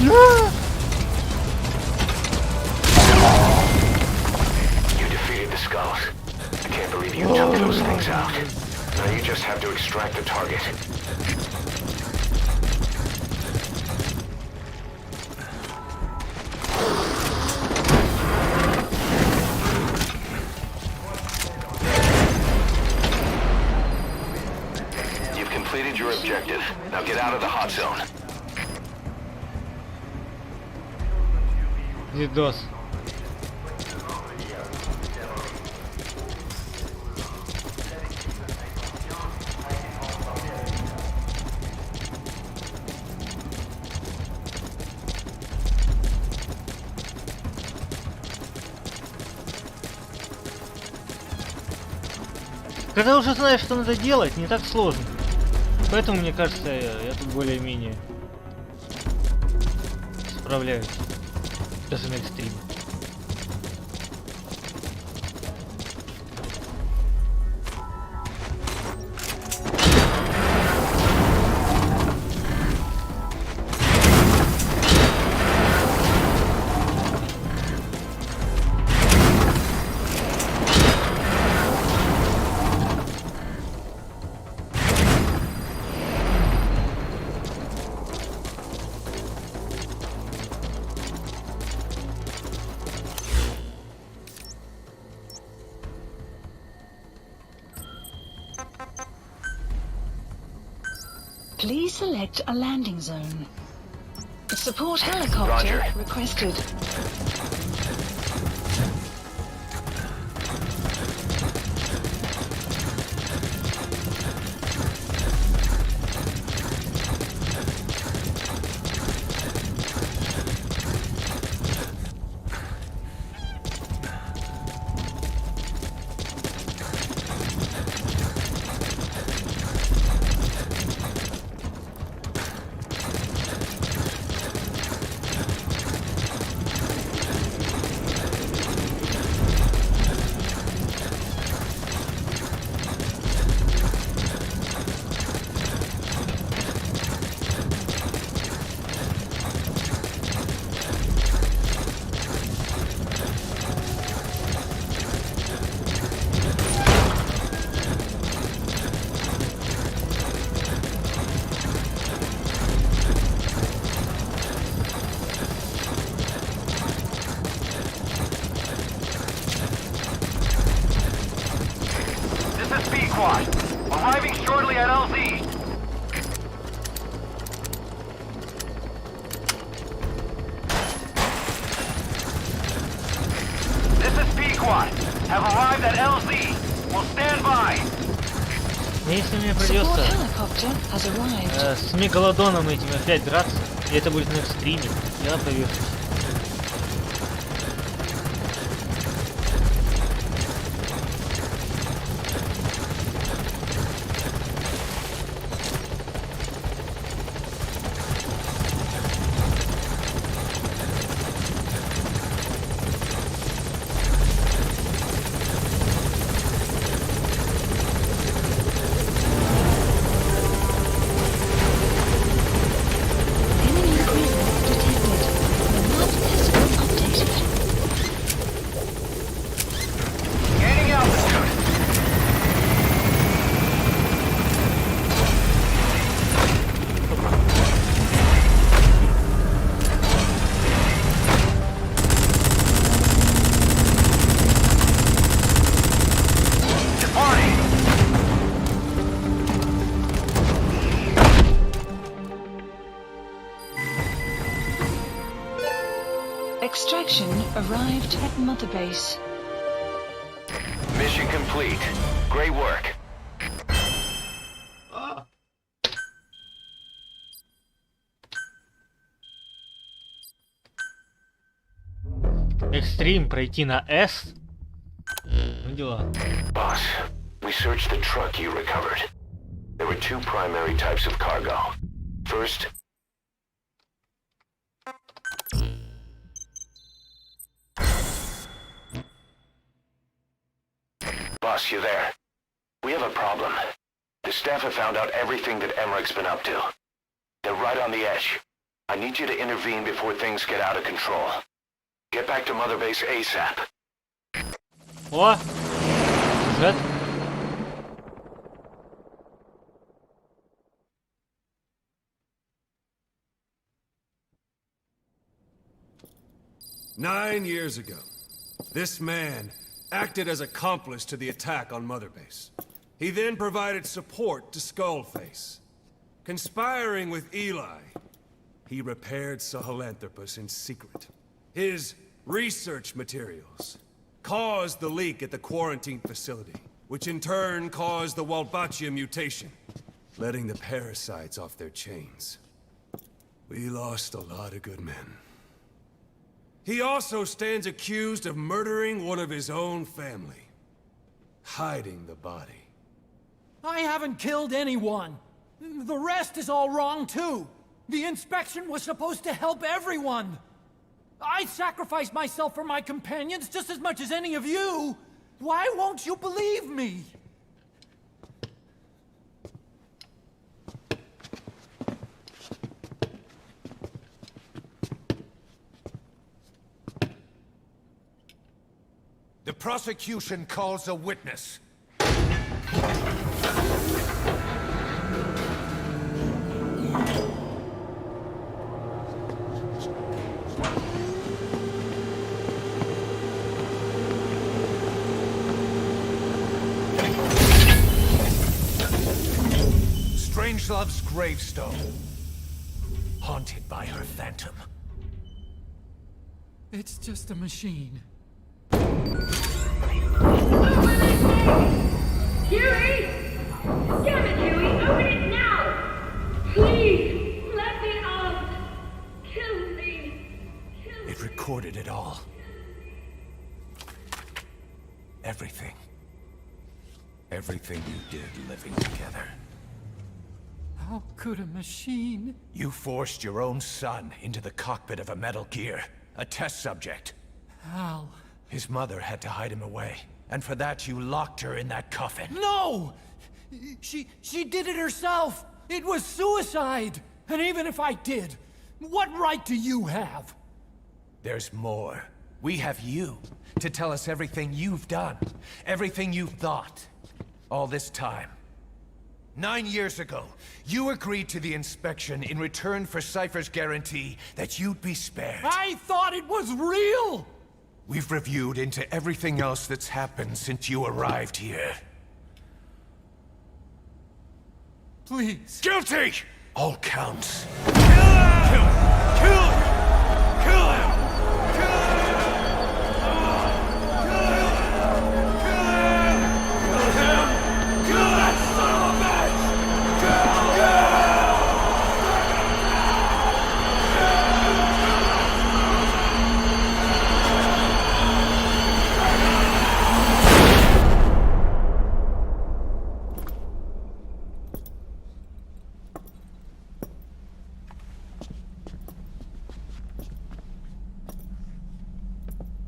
You defeated the skulls. I can't believe you took those things out. Now you just have to extract the target. You've completed your objective. Now get out of the hot zone. Видос. Когда уже знаешь, что надо делать, не так сложно. Поэтому, мне кажется, я тут более-менее справляюсь. Даже на экстриме. Please select a landing zone. Support helicopter requested. Arriving shortly at LZ. This is P-Quad. Have arrived at LZ. Will stand by. Если мне придется с мегалодоном этим опять драться, и это будет на экстриме, я повернусь. Extraction arrived at Mother Base. Mission complete. Great work. Экстрим пройти на S? Ну дела. Boss, we searched the truck you recovered. There were two primary types of cargo. First, Boss, you there? We have a problem. The staff have found out everything that Emmerich's been up to. They're right on the edge. I need you to intervene before things get out of control. Get back to Mother Base ASAP. О! Сюжет. "9 years ago, this man acted as accomplice to the attack on Mother Base. He then provided support to Skullface. Conspiring with Eli, he repaired Sahelanthropus in secret. His research materials caused the leak at the quarantine facility, which in turn caused the Walbachia mutation, letting the parasites off their chains. We lost a lot of good men. He also stands accused of murdering one of his own family, hiding the body. I haven't killed anyone. The rest is all wrong, too. The inspection was supposed to help everyone. I sacrificed myself for my companions just as much as any of you. Why won't you believe me? The prosecution calls a witness. Strangelove's gravestone, haunted by her phantom. It's just a machine. Huey! Damn it, Huey! Open it now! Please! Let me out! Kill me! It recorded it all. Everything. Everything you did living together. How could a machine? You forced your own son into the cockpit of a Metal Gear, a test subject. How? His mother had to hide him away, and for that you locked her in that coffin. No! She did it herself! It was suicide! And even if I did, what right do you have? There's more. We have you to tell us everything you've done, everything you've thought, all this time. 9 years ago, you agreed to the inspection in return for Cypher's guarantee that you'd be spared. I thought it was real! We've reviewed into everything else that's happened since you arrived here. Please. Guilty! All counts. Kill him! Kill him! Kill him!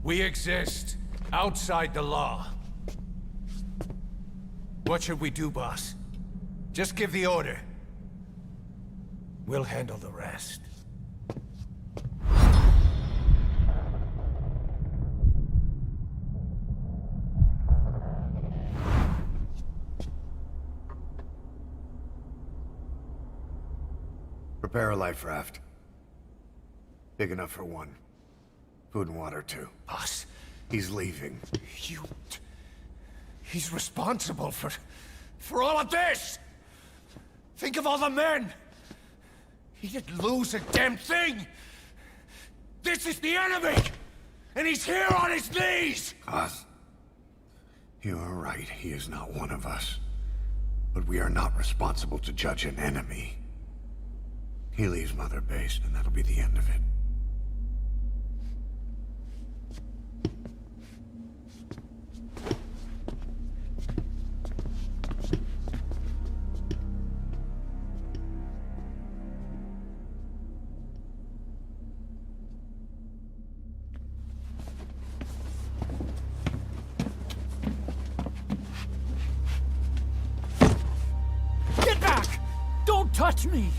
We exist outside the law. What should we do, boss? Just give the order. We'll handle the rest. Prepare a life raft. Big enough for one. Food and water, too. Boss, He's leaving. he's responsible for all of this! Think of all the men! He didn't lose a damn thing! This is the enemy! And he's here on his knees! Us. You are right, he is not one of us. But we are not responsible to judge an enemy. He leaves Mother Base, and that'll be the end of it. Get back! Don't touch me!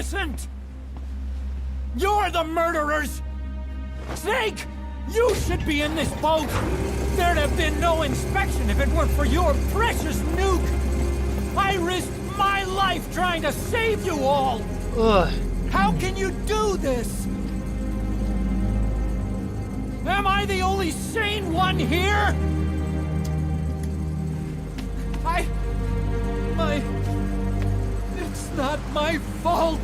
innocent! You're the murderers! Snake! You should be in this boat! There'd have been no inspection if it weren't for your precious nuke! I risked my life trying to save you all! Ugh. How can you do this? Am I the only sane one here? It's not my fault!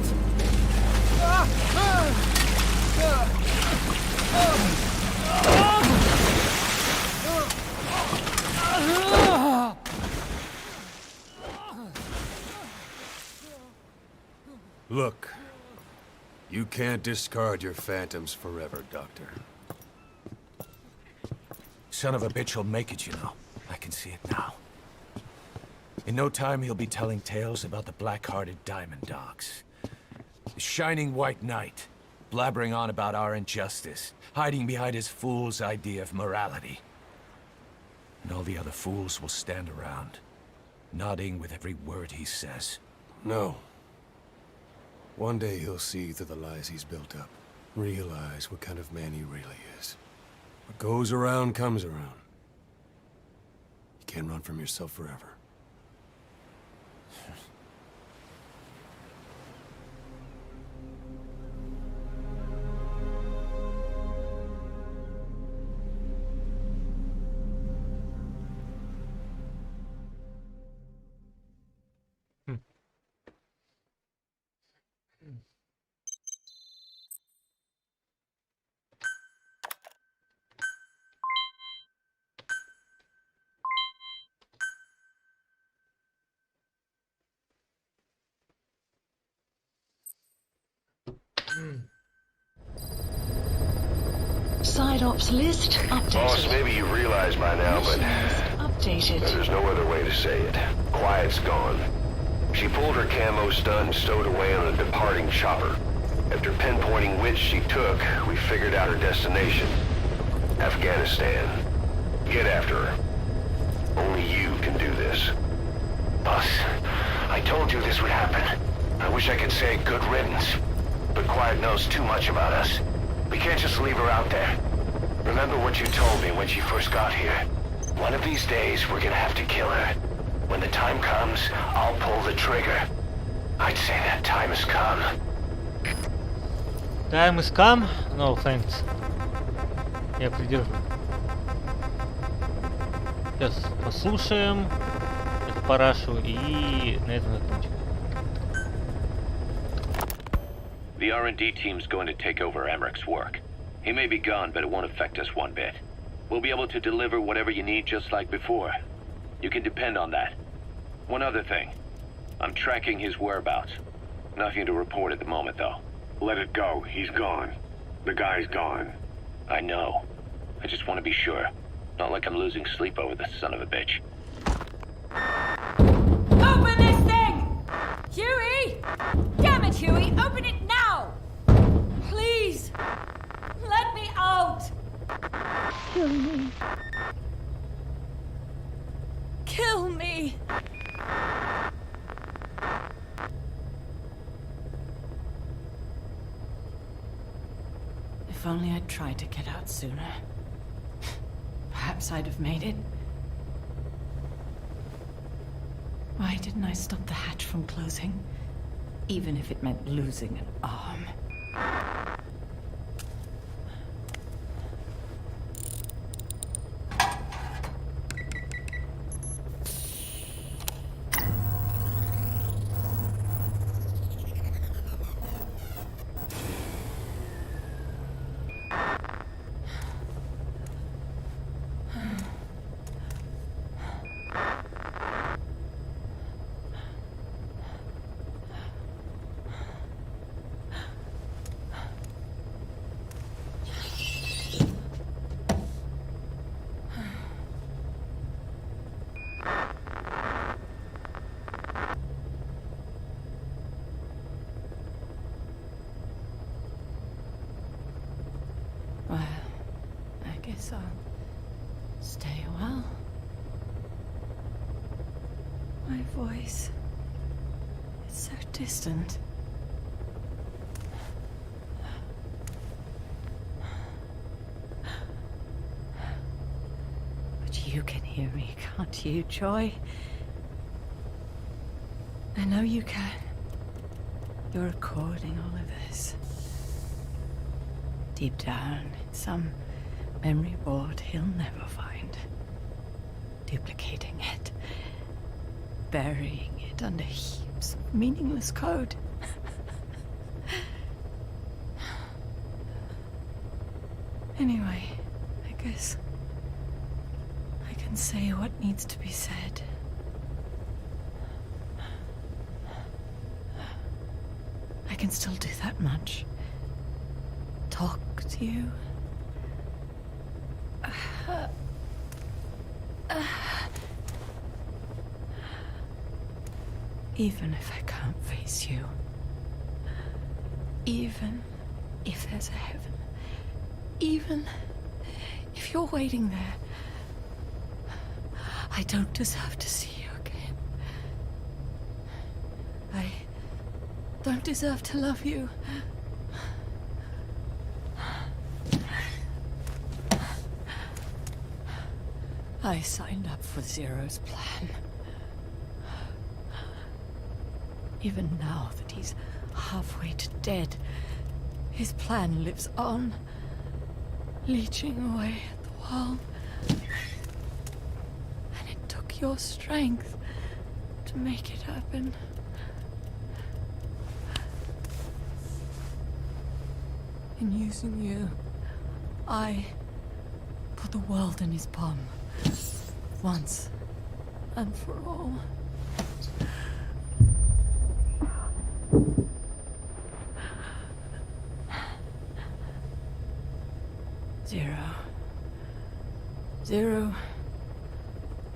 Look, you can't discard your phantoms forever, Doctor. Son of a bitch will make it, you know. I can see it now. In no time, he'll be telling tales about the black-hearted Diamond Dogs. The Shining White Knight, blabbering on about our injustice, hiding behind his fool's idea of morality. And all the other fools will stand around, nodding with every word he says. No. One day he'll see through the lies he's built up, realize what kind of man he really is. What goes around comes around. You can't run from yourself forever. Side ops list updated. Boss, maybe you realize by now, but Updated. there's no other way to say it. Quiet's gone. She pulled her camo stun and stowed away on a departing chopper. After pinpointing which she took, we figured out her destination. Afghanistan. Get after her. Only you can do this. Boss, I told you this would happen. I wish I could say good riddance. But Quiet knows too much about us. We can't just leave her out there. Remember what you told me when she first got here. One of these days, we're gonna have to kill her. When the time comes, I'll pull the trigger. I'd say that time has come. Time has come? No, thanks. Я придержу. Сейчас послушаем эту парашу и на этом закончим. The R&D team's going to take over Emmerich's work. He may be gone, but it won't affect us one bit. We'll be able to deliver whatever you need just like before. You can depend on that. One other thing. I'm tracking his whereabouts. Nothing to report at the moment, though. Let it go. He's gone. The guy's gone. I know. I just want to be sure. Not like I'm losing sleep over this son of a bitch. Open this thing! Huey! Damn it, Huey! Open it now! Please! Let me out! Kill me. Kill me! If only I'd tried to get out sooner. Perhaps I'd have made it. Why didn't I stop the hatch from closing? Even if it meant losing an arm. Well, I guess I'll stay a while. My voice, it's so distant. You can hear me, can't you, Joy? I know you can. You're recording all of this. Deep down, in some memory board he'll never find. Duplicating it. Burying it under heaps of meaningless code. Anyway, I guess I can say what needs to be said. I can still do that much. Talk to you. Even if I can't face you. Even if there's a heaven. Even if you're waiting there. I don't deserve to see you again. I don't deserve to love you. I signed up for Zero's plan. Even now that he's halfway to dead, his plan lives on, leeching away at the world. And it took your strength to make it happen. In using you, I put the world in his palm. Once and for all. Zero,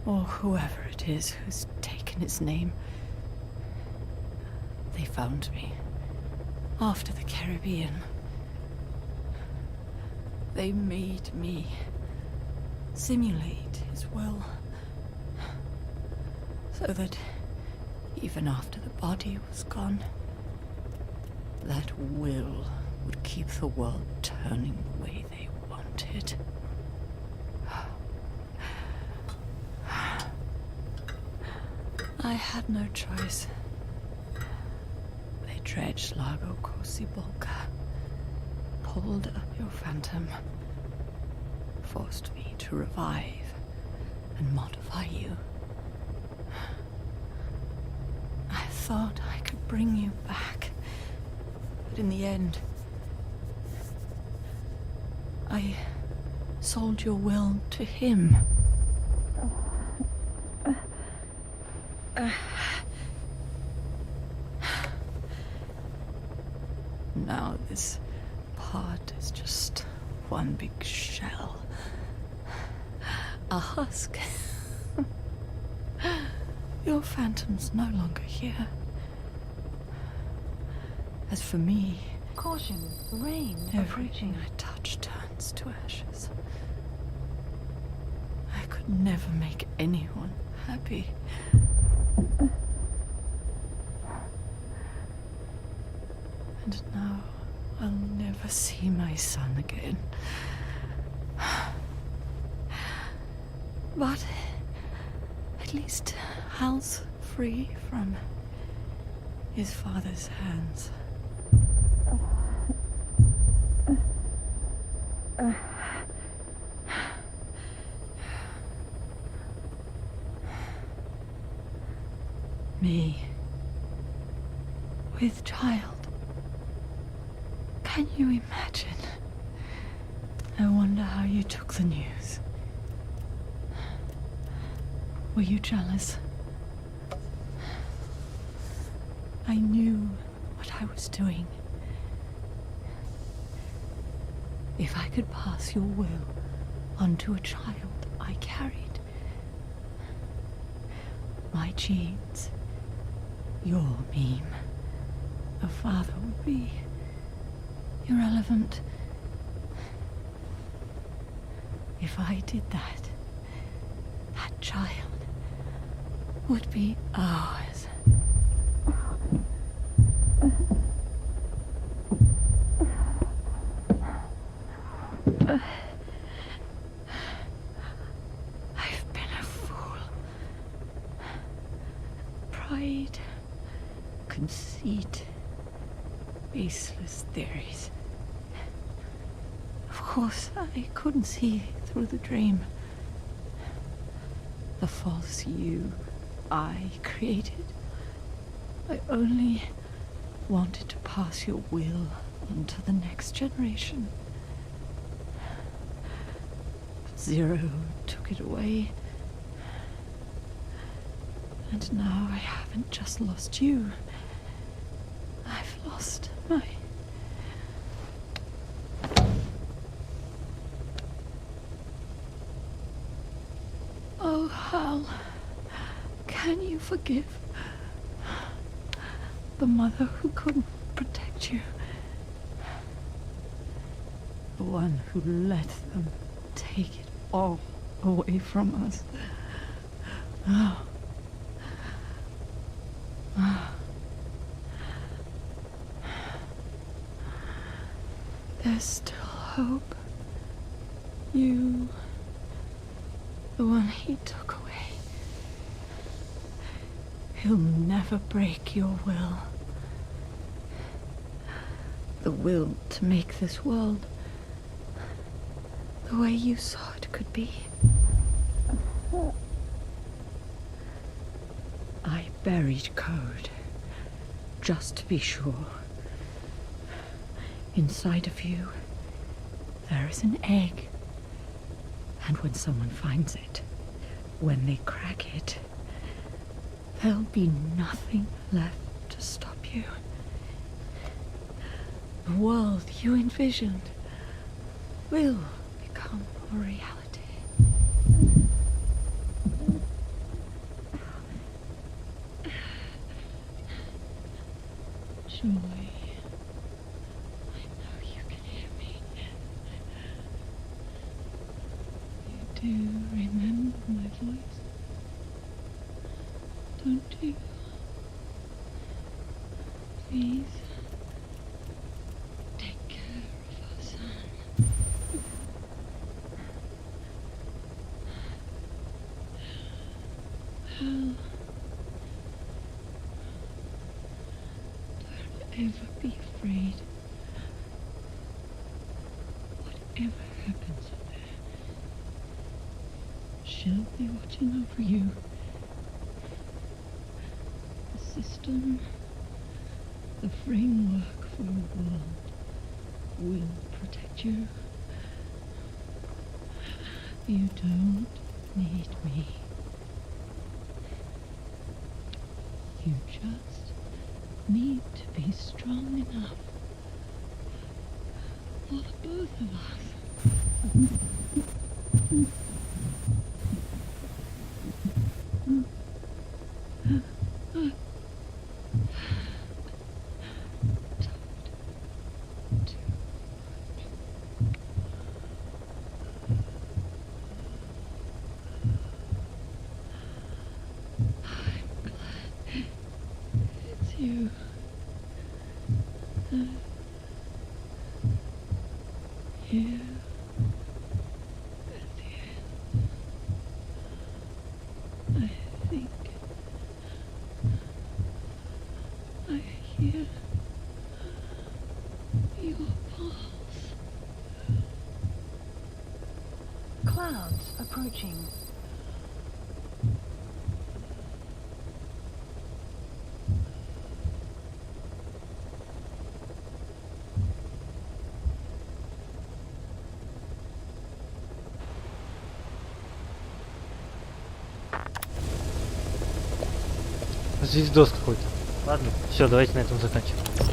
or whoever it is who's taken his name. They found me after the Caribbean. They made me simulate his will, so that even after the body was gone, that will would keep the world turning the way they wanted. I had no choice. They dredged Lago Cosibolca, pulled up your phantom, forced me to revive and modify you. I thought I could bring you back, but in the end, I sold your will to him. Now this part is just one big shell. A husk. Your phantom's no longer here. As for me, Caution, rain everything I touch turns to ashes. I could never make anyone happy. And now I'll never see my son again. But at least Hal's free from his father's hands. Me, with child. Can you imagine? I wonder how you took the news. Were you jealous? I knew what I was doing. If I could pass your will onto a child I carried, my genes, your meme, a father would be irrelevant. If I did that, that child would be ours. I've conceit, baseless theories. Of course, I couldn't see through the dream. The false you I created. I only wanted to pass your will on to the next generation. But Zero took it away. And now I haven't just lost you. I've lost my... Oh, Hal, can you forgive the mother who couldn't protect you? The one who let them take it all away from us. Oh. There's still hope. You, the one he took away. He'll never break your will. The will to make this world the way you saw it could be. I buried code, just to be sure. Inside of you, there is an egg. And when someone finds it, when they crack it, there'll be nothing left to stop you. The world you envisioned will become a reality. Joy. I know you can hear me. You do remember my voice, don't you? Please, take care of our son. Hal, don't ever be afraid. Whatever happens up there, she'll be watching over you. The system, the framework for a world will protect you. You don't need me. You just need to be strong enough for the both of us. You. Here at the end, I think I hear your pulse. Clouds approaching. Звездос какой-то. Ладно, все, давайте на этом заканчиваем.